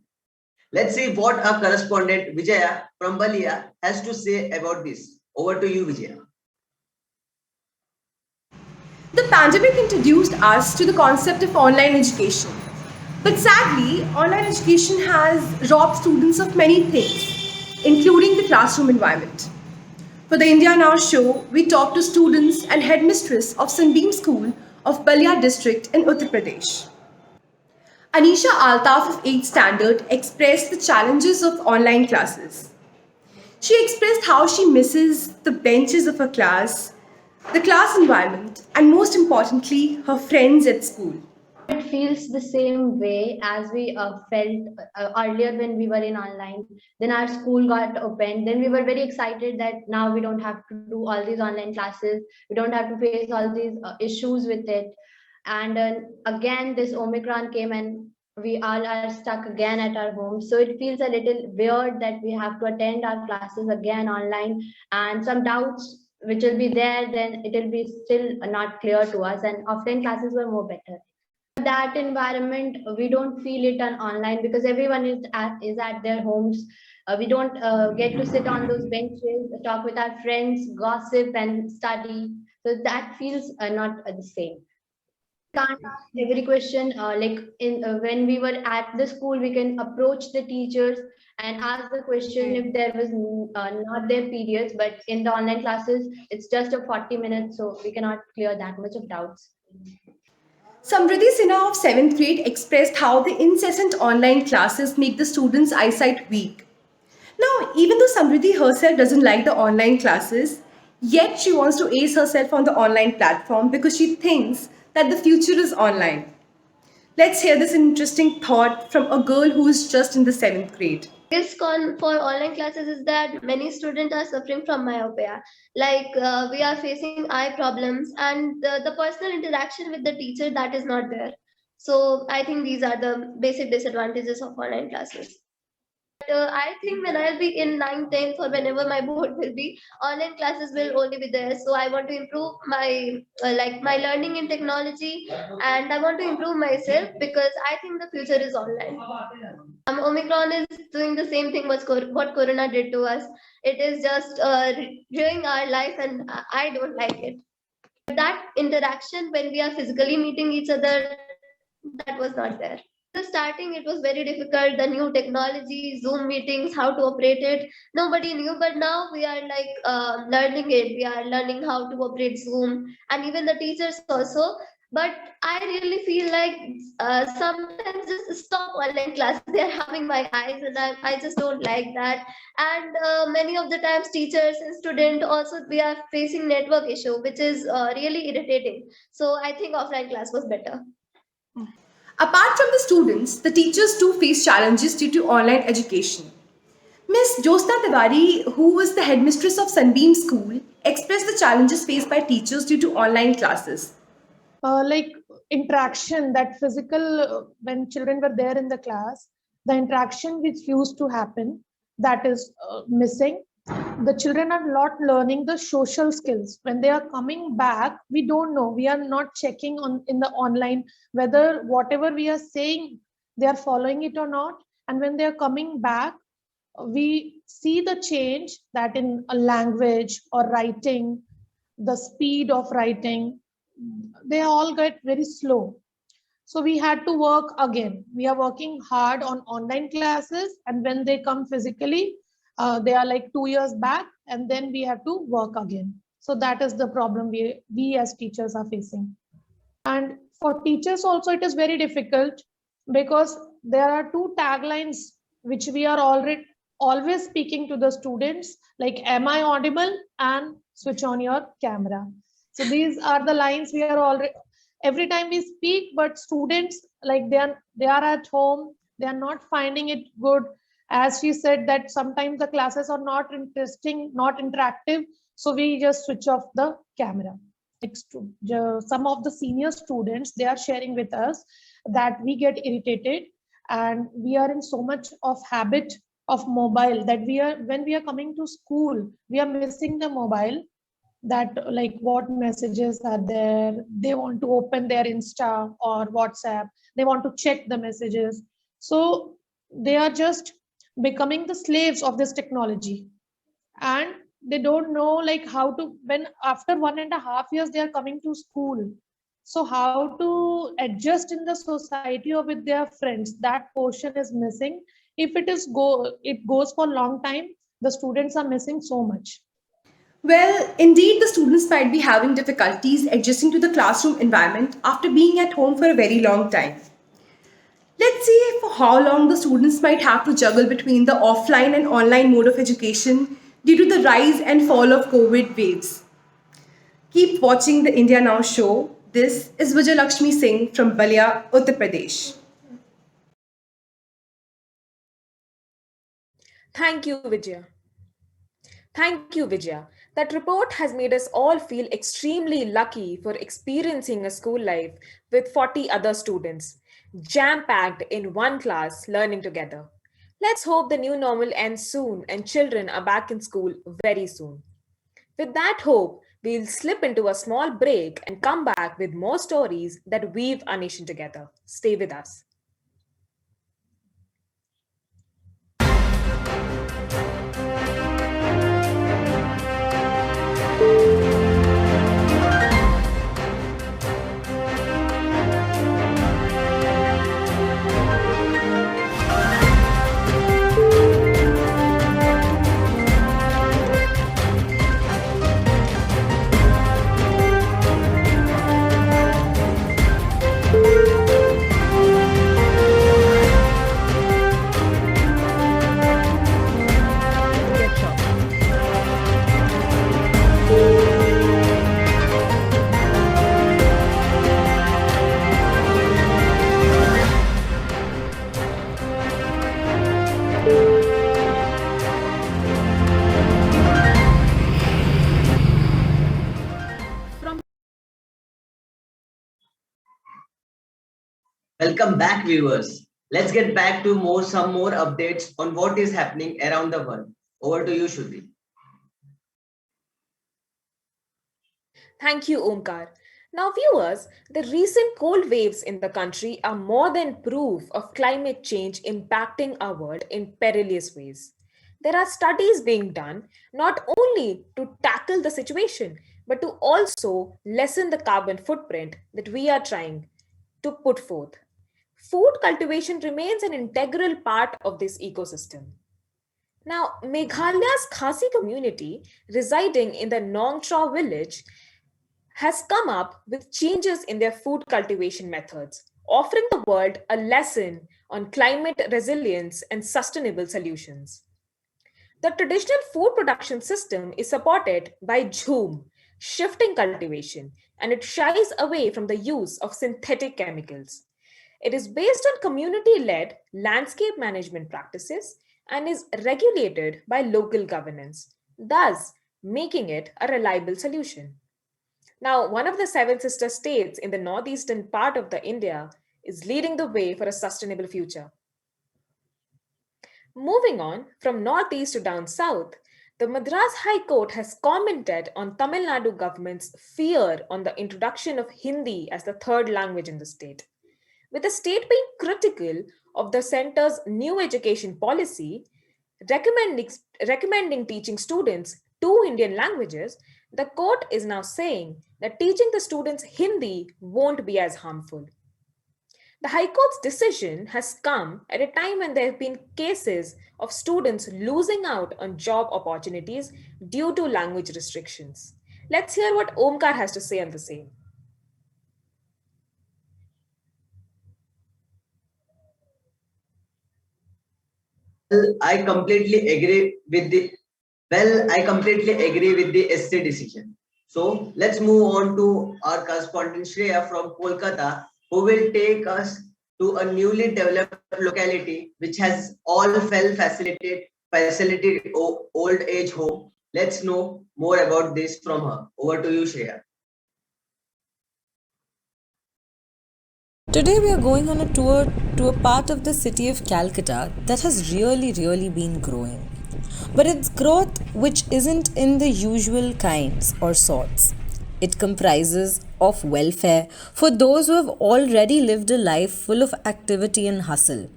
Let's see what our correspondent Vijaya from Balia has to say about this. Over to you, Vijaya. The pandemic introduced us to the concept of online education. But sadly, online education has robbed students of many things, including the classroom environment. For the India Now show, we talked to students and headmistress of Sunbeam School of Balia district in Uttar Pradesh. Anisha Altaf of 8th Standard expressed the challenges of online classes. She expressed how she misses the benches of her class, the class environment, and most importantly, her friends at school. It feels the same way as we felt earlier when we were in online. Then our school got opened. Then we were very excited that now we don't have to do all these online classes. We don't have to face all these issues with it. And again, this Omicron came and we all are stuck again at our home. So it feels a little weird that we have to attend our classes again online, and some doubts which will be there, then it will be still not clear to us. And offline classes were more better. That environment, we don't feel it on online because everyone is at their homes. We don't get to sit on those benches, talk with our friends, gossip and study. So that feels not the same. Can't ask every question like in when we were at the school, we can approach the teachers and ask the question if there was not their periods, but in the online classes it's just a 40 minutes, so we cannot clear that much of doubts. Samriddhi Sinha of 7th grade expressed how the incessant online classes make the students' eyesight weak. Now, even though Samriddhi herself doesn't like the online classes, yet she wants to ace herself on the online platform because she thinks that the future is online. Let's hear this interesting thought from a girl who is just in the 7th grade. Biggest con for online classes is that many students are suffering from myopia. Like we are facing eye problems and the personal interaction with the teacher, that is not there. So I think these are the basic disadvantages of online classes. I think when I'll be in 9th, 10th, or whenever my board will be, online classes will only be there. So I want to improve my like my learning in technology, and I want to improve myself because I think the future is online. Omicron is doing the same thing what Corona did to us. It is just ruining our life, and I don't like it. That interaction when we are physically meeting each other, that was not there. The starting, it was very difficult. The new technology, Zoom meetings, how to operate it, nobody knew. But now we are like learning it. We are learning how to operate Zoom, and even the teachers also. But I really feel like sometimes just stop online classes. They are having my eyes, and I just don't like that. And many of the times, teachers and student also, we are facing network issue, which is really irritating. So I think offline class was better. Apart from the students, the teachers too face challenges due to online education. Miss Josna Tiwari, who was the headmistress of Sunbeam School, expressed the challenges faced by teachers due to online classes. Like interaction, that physical, when children were there in the class, the interaction which used to happen, that is missing. The children are not learning the social skills. When they are coming back, we don't know. We are not checking in the online whether whatever we are saying, they are following it or not. And when they are coming back, we see the change that in a language or writing, the speed of writing, they all get very slow. So we had to work again. We are working hard on online classes, and when they come physically, they are like 2 years back, and then we have to work again. So that is the problem we as teachers are facing. And for teachers also, it is very difficult because there are two taglines which we are always speaking to the students, like, am I audible, and switch on your camera. So these are the lines we are already, every time we speak, but students, like, they are at home, they are not finding it good. As she said that sometimes the classes are not interesting, not interactive, so we just switch off the camera. Some of the senior students, they are sharing with us that we get irritated and we are in so much of habit of mobile that when we are coming to school, we are missing the mobile, that like what messages are there. They want to open their Insta or WhatsApp. They want to check the messages. So they are just becoming the slaves of this technology, and they don't know like how to, when after 1.5 years they are coming to school, so how to adjust in the society or with their friends, that portion is missing. If it goes for a long time, the students are missing so much. Well, indeed, the students might be having difficulties adjusting to the classroom environment after being at home for a very long time. Let's see for how long the students might have to juggle between the offline and online mode of education due to the rise and fall of COVID waves. Keep watching the India Now show. This is Vijay Lakshmi Singh from Balia, Uttar Pradesh. Thank you, Vijaya. Thank you, Vijaya. That report has made us all feel extremely lucky for experiencing a school life with 40 other students, jam-packed in one class, learning together. Let's hope the new normal ends soon and children are back in school very soon. With that hope, we'll slip into a small break and come back with more stories that weave our nation together. Stay with us. Welcome back, viewers. Let's get back to some more updates on what is happening around the world. Over to you, Shruti. Thank you, Omkar. Now, viewers, the recent cold waves in the country are more than proof of climate change impacting our world in perilous ways. There are studies being done not only to tackle the situation, but to also lessen the carbon footprint that we are trying to put forth. Food cultivation remains an integral part of this ecosystem. Now, Meghalaya's Khasi community residing in the Nongtra village has come up with changes in their food cultivation methods, offering the world a lesson on climate resilience and sustainable solutions. The traditional food production system is supported by Jhoom, shifting cultivation, and it shies away from the use of synthetic chemicals. It is based on community led landscape management practices and is regulated by local governance, thus making it a reliable solution. Now, one of the seven sister states in the northeastern part of the India is leading the way for a sustainable future. Moving on from northeast to down south, the Madras High Court has commented on Tamil Nadu government's fear on the introduction of Hindi as the third language in the state. With the state being critical of the center's new education policy, recommending teaching students two Indian languages, the court is now saying that teaching the students Hindi won't be as harmful. The High Court's decision has come at a time when there have been cases of students losing out on job opportunities due to language restrictions. Let's hear what Omkar has to say on the same. I completely agree with the SC decision. So let's move on to our correspondent Shreya from Kolkata, who will take us to a newly developed locality which has all facilitated old age home. Let's know more about this from her. Over to you, Shreya. Today we are going on a tour to a part of the city of Calcutta that has really been growing. But it's growth which isn't in the usual kinds or sorts. It comprises of welfare for those who have already lived a life full of activity and hustle.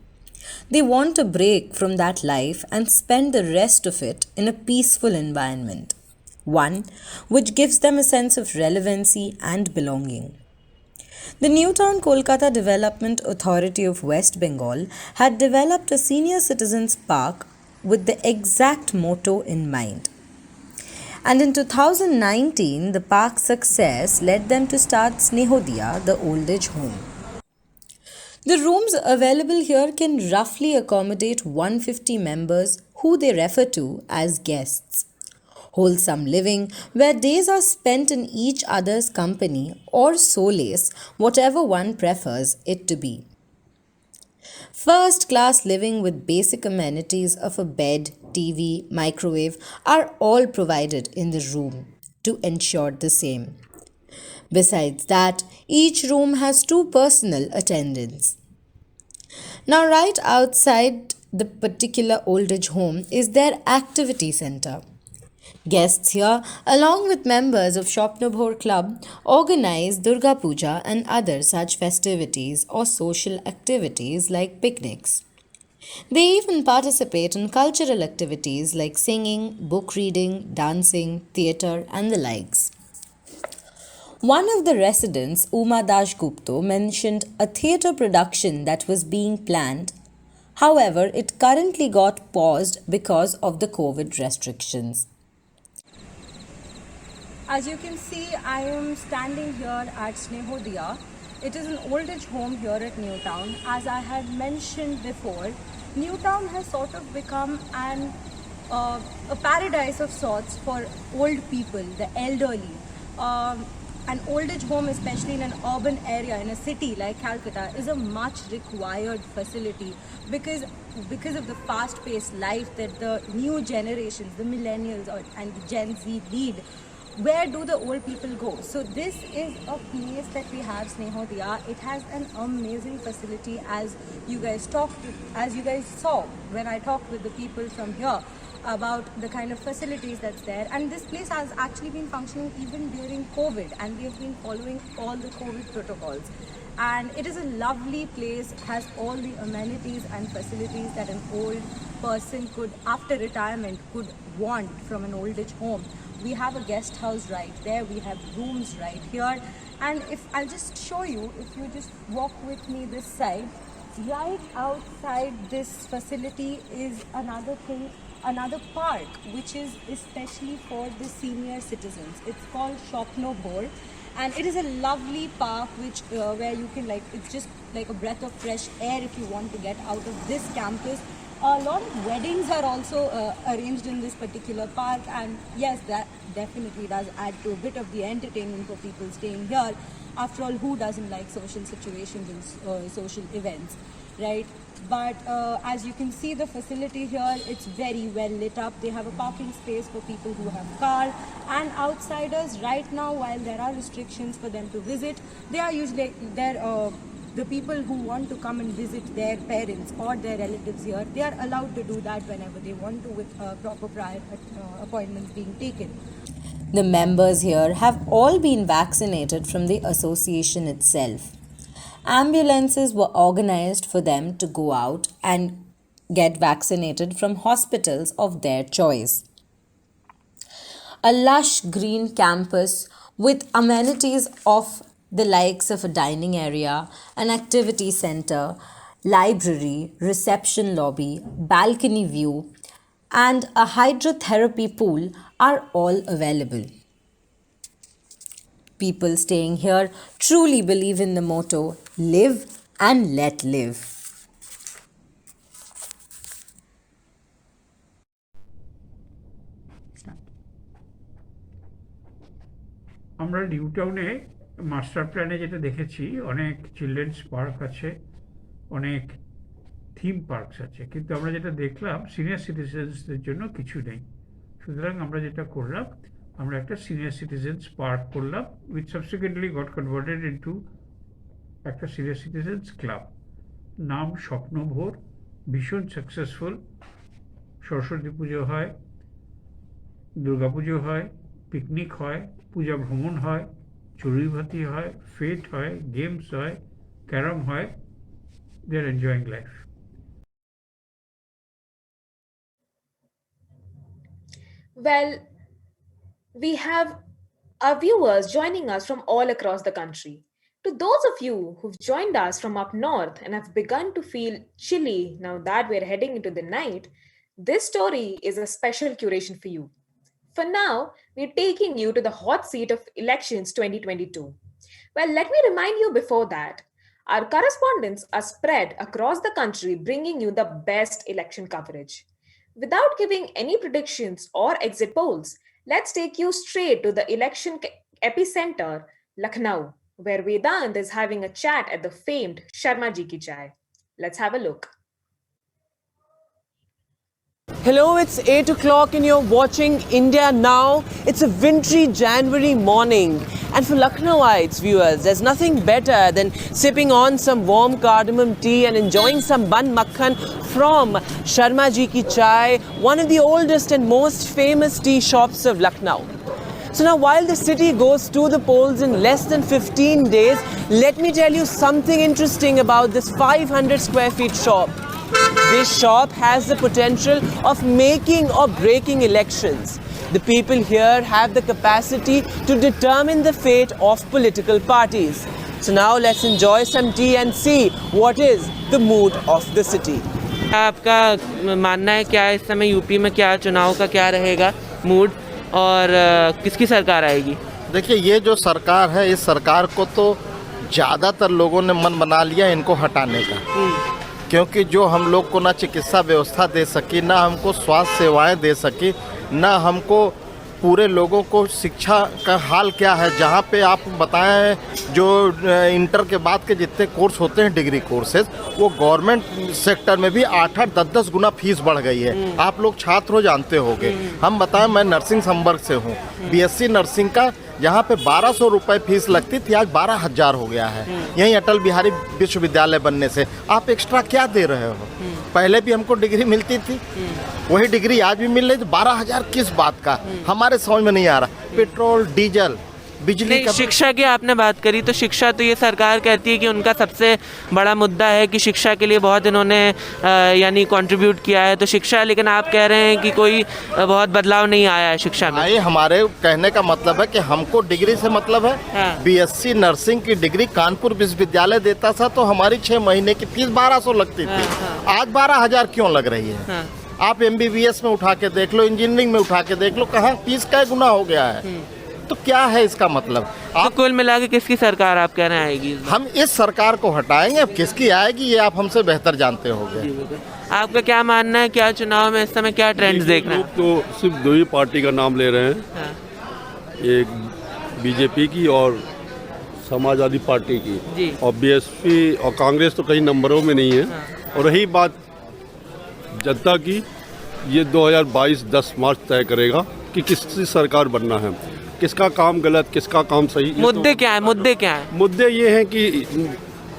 They want a break from that life and spend the rest of it in a peaceful environment, one which gives them a sense of relevancy and belonging. The Newtown Kolkata Development Authority of West Bengal had developed a senior citizens park with the exact motto in mind. And in 2019, the park's success led them to start Snehodaya, the old age home. The rooms available here can roughly accommodate 150 members who they refer to as guests. Wholesome living, where days are spent in each other's company or solace, whatever one prefers it to be. First class living with basic amenities of a bed, TV, microwave are all provided in the room to ensure the same. Besides that, each room has two personal attendants. Now, right outside the particular old age home is their activity center. Guests here, along with members of Shopnabhor Club, organize Durga Puja and other such festivities or social activities like picnics. They even participate in cultural activities like singing, book reading, dancing, theatre, and the likes. One of the residents, Uma Dash Gupta, mentioned a theatre production that was being planned. However, it currently got paused because of the COVID restrictions. As you can see, I am standing here at Snehodaya. It is an old age home here at Newtown. As I had mentioned before, Newtown has sort of become a paradise of sorts for old people, the elderly. An old age home, especially in an urban area, in a city like Calcutta, is a much required facility because of the fast-paced life that the new generations, the millennials and the Gen Z lead. where do the old people go? So this is a place that we have, Snehodaya. It has an amazing facility, as you guys saw when I talked with the people from here about the kind of facilities that's there. And this place has actually been functioning even during COVID, and we have been following all the COVID protocols. And it is a lovely place, has all the amenities and facilities that an old person could, after retirement, could want from an old age home. We have a guest house right there, we have rooms right here. And if I'll just show you, if you just walk with me this side, right outside this facility is another park, which is especially for the senior citizens. It's called Shopno Bhor, and it is a lovely park which where you can, like, it's just like a breath of fresh air if you want to get out of this campus. A lot of weddings are also arranged in this particular park, and yes, that definitely does add to a bit of the entertainment for people staying here. After all, who doesn't like social situations and social events, right? But as you can see, the facility here, it's very well lit up. They have a parking space for people who have car, and outsiders right now, while there are restrictions for them to visit, they are usually the people who want to come and visit their parents or their relatives here, they are allowed to do that whenever they want to, with proper prior appointments being taken. The members here have all been vaccinated from the association itself. Ambulances were organized for them to go out and get vaccinated from hospitals of their choice. A lush green campus with amenities of the likes of a dining area, an activity center, library, reception lobby, balcony view, and a hydrotherapy pool are all available. People staying here truly believe in the motto, live and let live. আমরা new টাউনে master প্ল্যানে যেটা দেখেছি, অনেক children's park আছে, অনেক theme parks আছে, কিন্তু আমরা যেটা দেখলাম সিনিয়র সিটিজেন্সদের জন্য কিছু নেই। সুতরাং আমরা যেটা করলাম, আমরা একটা সিনিয়র সিটিজেন্স পার্ক করলাম, which subsequently goat converted into একটা সিনিয়র সিটিজেন্স ক্লাব। নাম স্বপ্নভোর, ভীষণ সাকসেসফুল। সরস্বতী পুজো হয়, দুর্গা পুজো হয়, পিকনিক হয়, পূজা ভ্রমণ হয়, চড়ুইভাতি হয়, ফেট হয়, গেমস হয়, ক্যারম হয়। They are enjoying life. Well, we have our viewers joining us from all across the country. To those of you who've joined us from up north and have begun to feel chilly now that we're heading into the night, this story is a special curation for you. For now, we're taking you to the hot seat of elections 2022. Well, let me remind you before that, our correspondents are spread across the country bringing you the best election coverage. Without giving any predictions or exit polls, let's take you straight to the election epicenter, Lucknow, where Vedant is having a chat at the famed Sharma Ji Ki Chai. Let's have a look. Hello, it's 8 o'clock and you're watching India Now. It's a wintry January morning. And for Lucknowites viewers, there's nothing better than sipping on some warm cardamom tea and enjoying some bun makhan from Sharma Ji Ki Chai, one of the oldest and most famous tea shops of Lucknow. So now, while the city goes to the polls in less than 15 days, let me tell you something interesting about this 500 square feet shop. This shop has the potential of making or breaking elections. The people here have the capacity to determine the fate of political parties. So now let's enjoy some tea and see what is the mood of the city. आपका मानना है क्या इस समय UP में क्या चुनाव का क्या रहेगा मूड और किसकी सरकार आएगी? देखिए, ये जो सरकार है, इस सरकार को तो ज़्यादातर लोगों ने मन बना लिया इनको हटाने का, क्योंकि जो हम लोग को ना चिकित्सा व्यवस्था दे सकी, ना हमको स्वास्थ्य सेवाएं दे सकी, ना हमको पूरे लोगों को शिक्षा का हाल क्या है। जहाँ पे आप बताएं जो इंटर के बाद के जितने कोर्स होते हैं डिग्री कोर्सेज, वो गवर्नमेंट सेक्टर में भी 8-8, 10-10 गुना फीस बढ़ गई है। आप लोग छात्र हो, जानते होंगे। हम बताएं, मैं नर्सिंग संवर्ग से हूँ। बीएससी नर्सिंग का जहाँ पे 1200 रुपये फीस लगती थी, आज 12,000 हो गया है। यहीं अटल बिहारी विश्वविद्यालय बनने से आप एक्स्ट्रा क्या दे रहे हो? पहले भी हमको डिग्री मिलती थी, वही डिग्री आज भी मिल रही, तो 12,000 किस बात का? हमारे समझ में नहीं आ रहा। पेट्रोल, डीजल, बिजली का। शिक्षा की आपने बात करी, तो शिक्षा तो ये सरकार कहती है कि उनका सबसे बड़ा मुद्दा है कि शिक्षा के लिए बहुत इन्होंने यानी कंट्रीब्यूट किया है, तो शिक्षा, लेकिन आप कह रहे हैं कि कोई बहुत बदलाव नहीं आया है शिक्षा में। हमारे कहने का मतलब है कि हमको डिग्री से मतलब है। बीएससी नर्सिंग की डिग्री कानपुर विश्वविद्यालय देता था, तो हमारी 6 महीने की फीस 1200 लगती थी। आज 12,000 क्यों लग रही है? आप MBBS में उठा के देख लो, इंजीनियरिंग में उठा के देख लो, कहाँ फीस कै गुना हो गया है। तो क्या है इसका मतलब? तो कुल मिला के किसकी सरकार आप कह रहे हैं आएगी? हम इस सरकार को हटाएंगे, अब किसकी आएगी ये आप हमसे बेहतर जानते होंगे। आपका क्या मानना है, क्या चुनाव में इस समय क्या ट्रेंड्स देख रहे हैं? तो सिर्फ 2 ही पार्टी का नाम ले रहे हैं, एक बीजेपी की और समाजवादी पार्टी की, और बीएसपी और कांग्रेस तो कई नंबरों में नहीं है। और रही बात जनता की, ये 2022-10 मार्च तय करेगा कि किसकी सरकार बनना है, किसका काम गलत, किसका काम सही। मुद्दे क्या है? मुद्दे क्या है? मुद्दे ये हैं कि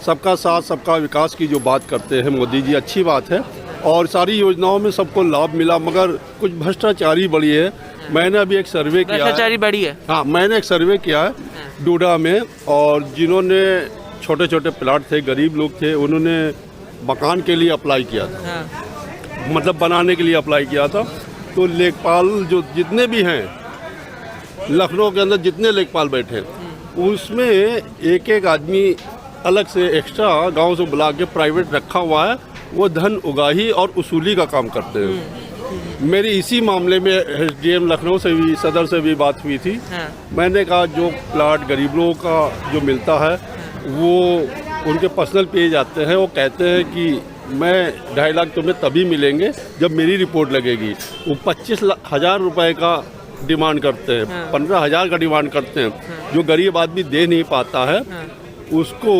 सबका साथ, सबका विकास की जो बात करते हैं मोदी जी, अच्छी बात है, और सारी योजनाओं में सबको लाभ मिला, मगर कुछ भ्रष्टाचारी बढ़ी है। मैंने अभी एक सर्वे किया है। भ्रष्टाचारी बढ़ी है? हाँ, मैंने एक सर्वे किया है डूडा में, और जिन्होंने छोटे छोटे प्लाट थे, गरीब लोग थे, उन्होंने मकान के लिए अप्लाई किया था, मतलब बनाने के लिए अप्लाई किया था। तो लेखपाल जो जितने भी हैं लखनऊ के अंदर, जितने लेखपाल बैठे हैं, उसमें एक एक आदमी अलग से एक्स्ट्रा गांव से बुला के प्राइवेट रखा हुआ है। वो धन उगाही और उसूली का काम करते हैं। मेरी इसी मामले में SDM लखनऊ से भी, सदर से भी बात हुई थी। मैंने कहा जो प्लाट गरीब लोगों का जो मिलता है वो उनके पर्सनल पेज आते हैं, वो कहते हैं कि मैं 2.5 लाख तुम्हें तभी मिलेंगे जब मेरी रिपोर्ट लगेगी। वो 25,000 रुपये का डिमांड करते हैं, 15,000 का डिमांड करते हैं। जो गरीब आदमी दे नहीं पाता है उसको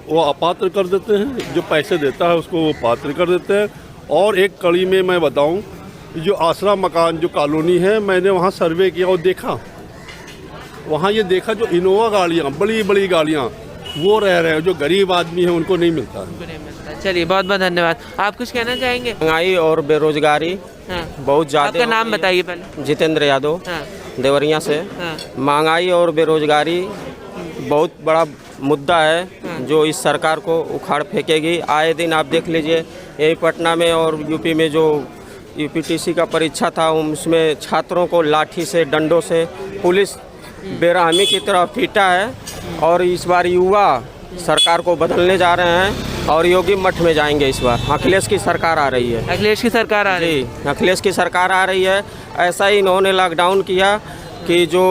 वो अपात्र कर देते हैं, जो पैसे देता है उसको वो पात्र कर देते हैं। और एक कड़ी में मैं बताऊं, जो आसरा मकान जो कॉलोनी है, मैंने वहाँ सर्वे किया और देखा, वहाँ ये देखा जो इनोवा गाड़ियाँ, बड़ी बड़ी गाड़ियाँ, वो रह रहे हैं, जो गरीब आदमी है उनको नहीं मिलता है। चलिए, बहुत बहुत धन्यवाद। आप कुछ कहना चाहेंगे? महंगाई और बेरोजगारी बहुत ज़्यादा। आपका नाम बताइए पहले। जितेंद्र यादव, देवरिया से। महंगाई और बेरोजगारी बहुत बड़ा मुद्दा है जो इस सरकार को उखाड़ फेंकेगी। आए दिन आप देख लीजिए, यही पटना में और यूपी में जो UPTC का परीक्षा था, उसमें छात्रों को लाठी से, डंडों से पुलिस बेरहमी की तरह पीटा है। और इस बार युवा सरकार को बदलने जा रहे हैं और योगी मठ में जाएंगे। इस बार अखिलेश की सरकार आ रही है। अखिलेश की सरकार आ रही है? अखिलेश की सरकार आ रही है। ऐसा ही इन्होंने लॉकडाउन किया कि जो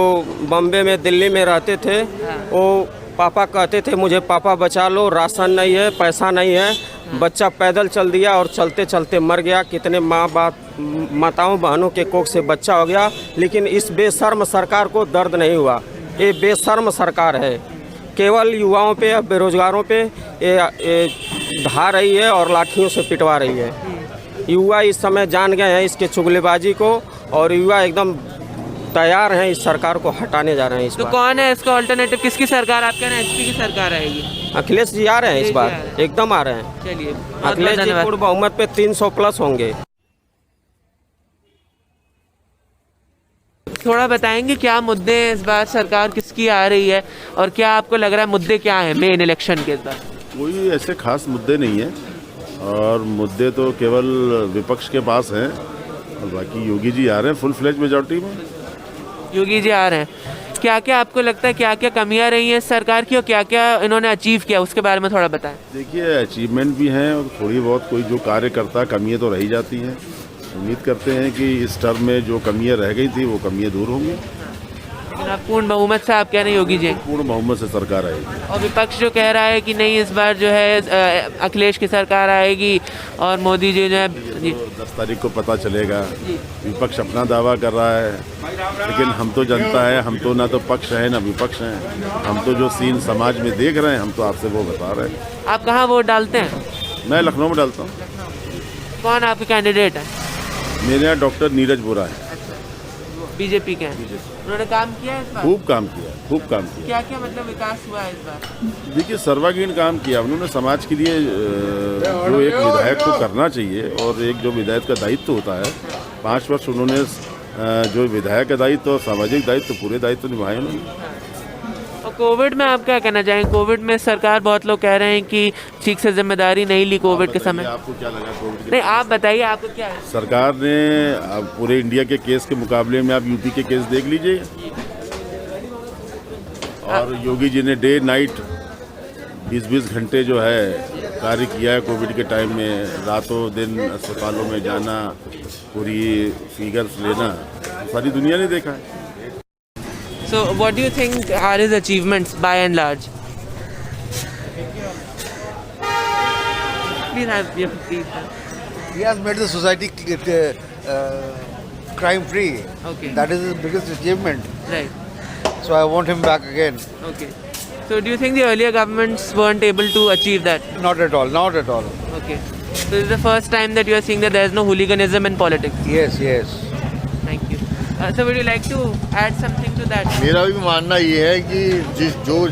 बम्बे में, दिल्ली में रहते थे, वो पापा कहते थे मुझे पापा बचा लो, राशन नहीं है, पैसा नहीं है। बच्चा पैदल चल दिया और चलते चलते मर गया। कितने माताओं बहनों के कोख से बच्चा हो गया। लेकिन इस बेशर्म सरकार को दर्द नहीं हुआ। ये बेशर्म सरकार है, केवल युवाओं पे, बेरोजगारों पे ये ढा रही है और लाठियों से पिटवा रही है। युवा इस समय जान गए हैं इसके चुगलेबाजी को, और युवा एकदम तैयार हैं इस सरकार को हटाने जा रहे हैं। इस तो कौन है इसका ऑल्टरनेटिव? किसकी सरकार? आप कह रहे हैं HP की सरकार आएगी? अखिलेश जी आ रहे हैं इस बार, एकदम आ रहे हैं। चलिए, अखिलेश जी पूर्ण बहुमत पे 300+ होंगे। थोड़ा बताएंगे क्या मुद्दे इस बार सरकार किसकी आ रही है, और क्या आपको लग रहा है मुद्दे क्या हैं मेन इलेक्शन के इस बार? कोई ऐसे खास मुद्दे नहीं है, और मुद्दे तो केवल विपक्ष के पास हैं, और बाकी योगी जी आ रहे हैं फुल फ्लेज मेजॉरिटी में। योगी जी आ रहे हैं, क्या क्या आपको लगता है, क्या क्या कमियां रही हैं सरकार की और क्या क्या इन्होंने अचीव किया, उसके बारे में थोड़ा बताएं। देखिए, अचीवमेंट भी हैं और थोड़ी बहुत कोई जो कार्य करता है, कमियाँ तो रही जाती हैं। उम्मीद करते हैं कि इस टर्म में जो कमियां रह गई थी वो कमियां दूर होंगी। लेकिन आप पूर्ण बहुमत से आप कह रहे हैं योगी जी, पूर्ण बहुमत से सरकार आएगी। और विपक्ष जो कह रहा है कि नहीं इस बार जो है अखिलेश की सरकार आएगी और मोदी जी जो है जी 10 तारीख को पता चलेगा। विपक्ष अपना दावा कर रहा है, लेकिन हम तो जनता है, हम तो ना तो पक्ष है ना विपक्ष हैं। हम तो जो सीन समाज में देख रहे हैं, हम तो आपसे वो बता रहे हैं। आप कहाँ वोट डालते हैं? मैं लखनऊ में डालता हूँ। कौन आपके कैंडिडेट है? मेरे यहाँ डॉक्टर नीरज बोरा है, बीजेपी के हैं। उन्होंने काम किया है इस बार? खूब काम किया, खूब काम किया। क्या क्या मतलब विकास हुआ है इस बार? देखिए सर्वांगीण काम किया उन्होंने समाज के लिए। जो एक विधायक को करना चाहिए और एक जो विधायक का दायित्व होता है, 5 वर्ष उन्होंने जो विधायक का दायित्व और सामाजिक दायित्व पूरे दायित्व निभाए उन्होंने। और कोविड में आप क्या कहना चाहेंगे? कोविड में सरकार, बहुत लोग कह रहे हैं कि ठीक से जिम्मेदारी नहीं ली कोविड के समय। आपको क्या लगा कोविड? नहीं आप बताइए, आपको क्या है? सरकार ने अब पूरे इंडिया के केस के मुकाबले में आप यूपी के केस देख लीजिए। और योगी जी ने डे नाइट 20-20 घंटे जो है कार्य किया है कोविड के टाइम में। रातों दिन अस्पतालों में जाना, पूरी फिगर्स लेना, सारी दुनिया ने देखा है। So what do you think are his achievements by and large? Please have your please. He has made the society crime free. Okay. That is his biggest achievement. Right. So I want him back again. Okay. So do you think the earlier governments weren't able to achieve that? Not at all. Not at all. Okay. So this is the first time that you are seeing that there is no hooliganism in politics. Yes. Yes. Thank you. So would you like to add something to that? मेरा भी मानना ये है कि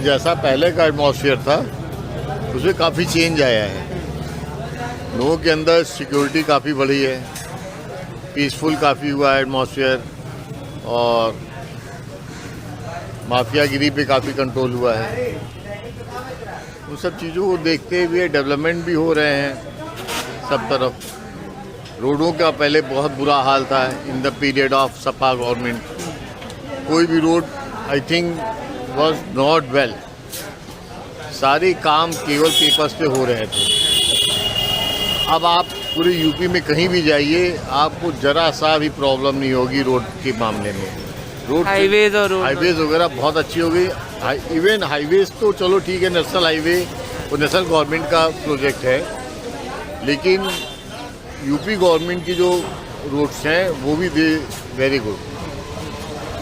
जैसा पहले का atmosphere था उसमें काफ़ी चेंज आया है। लोगों के अंदर सिक्योरिटी काफ़ी बढ़ी है, पीसफुल काफ़ी हुआ है एटमॉस्फेयर, और माफियागिरी पे काफ़ी कंट्रोल हुआ है। उन सब चीज़ों को देखते हुए डेवलपमेंट भी हो रहे हैं सब तरफ। रोडों का पहले बहुत बुरा हाल था in the period of Sapa government. कोई भी road I think was not well. सारे काम केवल पेपर्स पे हो रहे थे। अब आप पूरे यूपी में कहीं भी जाइए, आपको जरा सा भी प्रॉब्लम नहीं होगी रोड के मामले में। रोड हाईवेज वगैरह बहुत अच्छी हो गई। इवन हाईवेज तो चलो ठीक है, नेशनल हाईवे वो नेशनल गवर्नमेंट का प्रोजेक्ट है, लेकिन यूपी गवर्नमेंट की जो रोड्स हैं वो भी very good.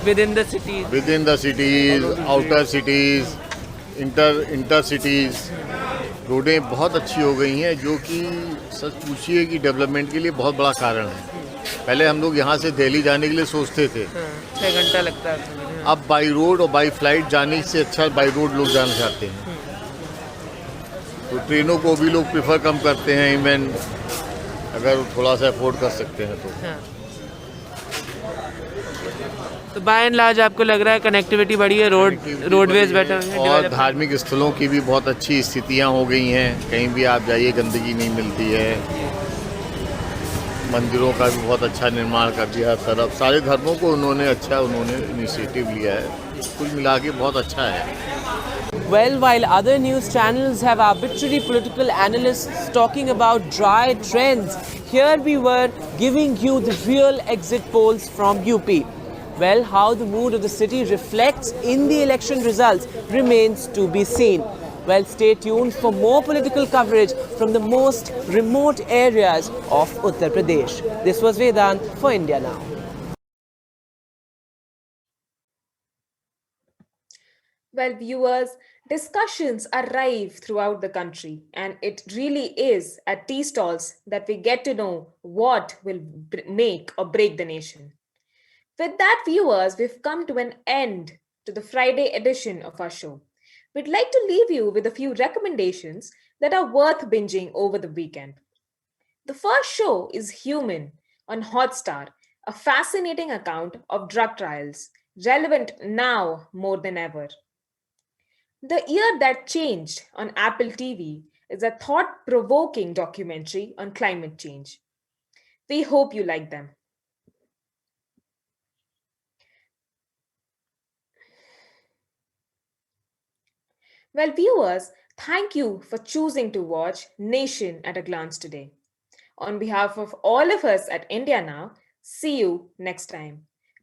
With in the cities, outer cities, inter cities रोडें बहुत अच्छी हो गई हैं, जो कि सच पूछिए कि डेवलपमेंट के लिए बहुत बड़ा कारण है। पहले हम लोग यहाँ से दिल्ली जाने के लिए सोचते थे, 6 घंटा लगता है। अब बाई रोड और बाई फ्लाइट जाने से अच्छा बाई रोड लोग जाना चाहते हैं। तो ट्रेनों को भी लोग प्रेफर कम करते हैं, इवन अगर थोड़ा सा अफोर्ड कर सकते हैं तो। तो बाय एंड लार्ज आपको लग रहा है कनेक्टिविटी बढ़ी है, रोडवेज बेटर हैं, और धार्मिक स्थलों की भी बहुत अच्छी स्थितियां हो गई हैं। कहीं भी आप जाइए गंदगी नहीं मिलती है। मंदिरों का भी बहुत अच्छा निर्माण कर दिया तरफ। सारे धर्मों को उन्होंने इनिशिएटिव लिया है। कुल मिला के बहुत अच्छा है। Well, while other news channels have arbitrary political analysts talking about dry trends, here we were giving you the real exit polls from UP. Well, how the mood of the city reflects in the election results remains to be seen. Well, stay tuned for more political coverage from the most remote areas of Uttar Pradesh. This was Vedant for India Now. Well, viewers, discussions are rife throughout the country, and it really is at tea stalls that we get to know what will make or break the nation. With that, viewers, we've come to an end to the Friday edition of our show. We'd like to leave you with a few recommendations that are worth binging over the weekend. The first show is Human on Hotstar, a fascinating account of drug trials, relevant now more than ever. The Year That Changed on Apple TV is a thought-provoking documentary on climate change. We hope you like them. Well, viewers, thank you for choosing to watch Nation at a Glance today. On behalf of all of us at India Now, see you next time.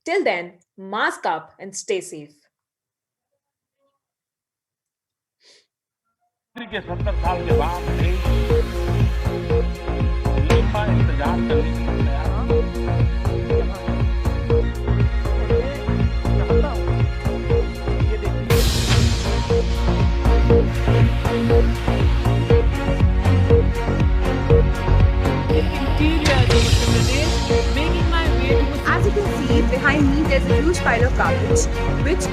Till then, Mask up and stay safe. के 70 साल के बाद एक लंबा इंतजार करने के लिए तैयार As you can see, behind me there's a huge pile of garbage, which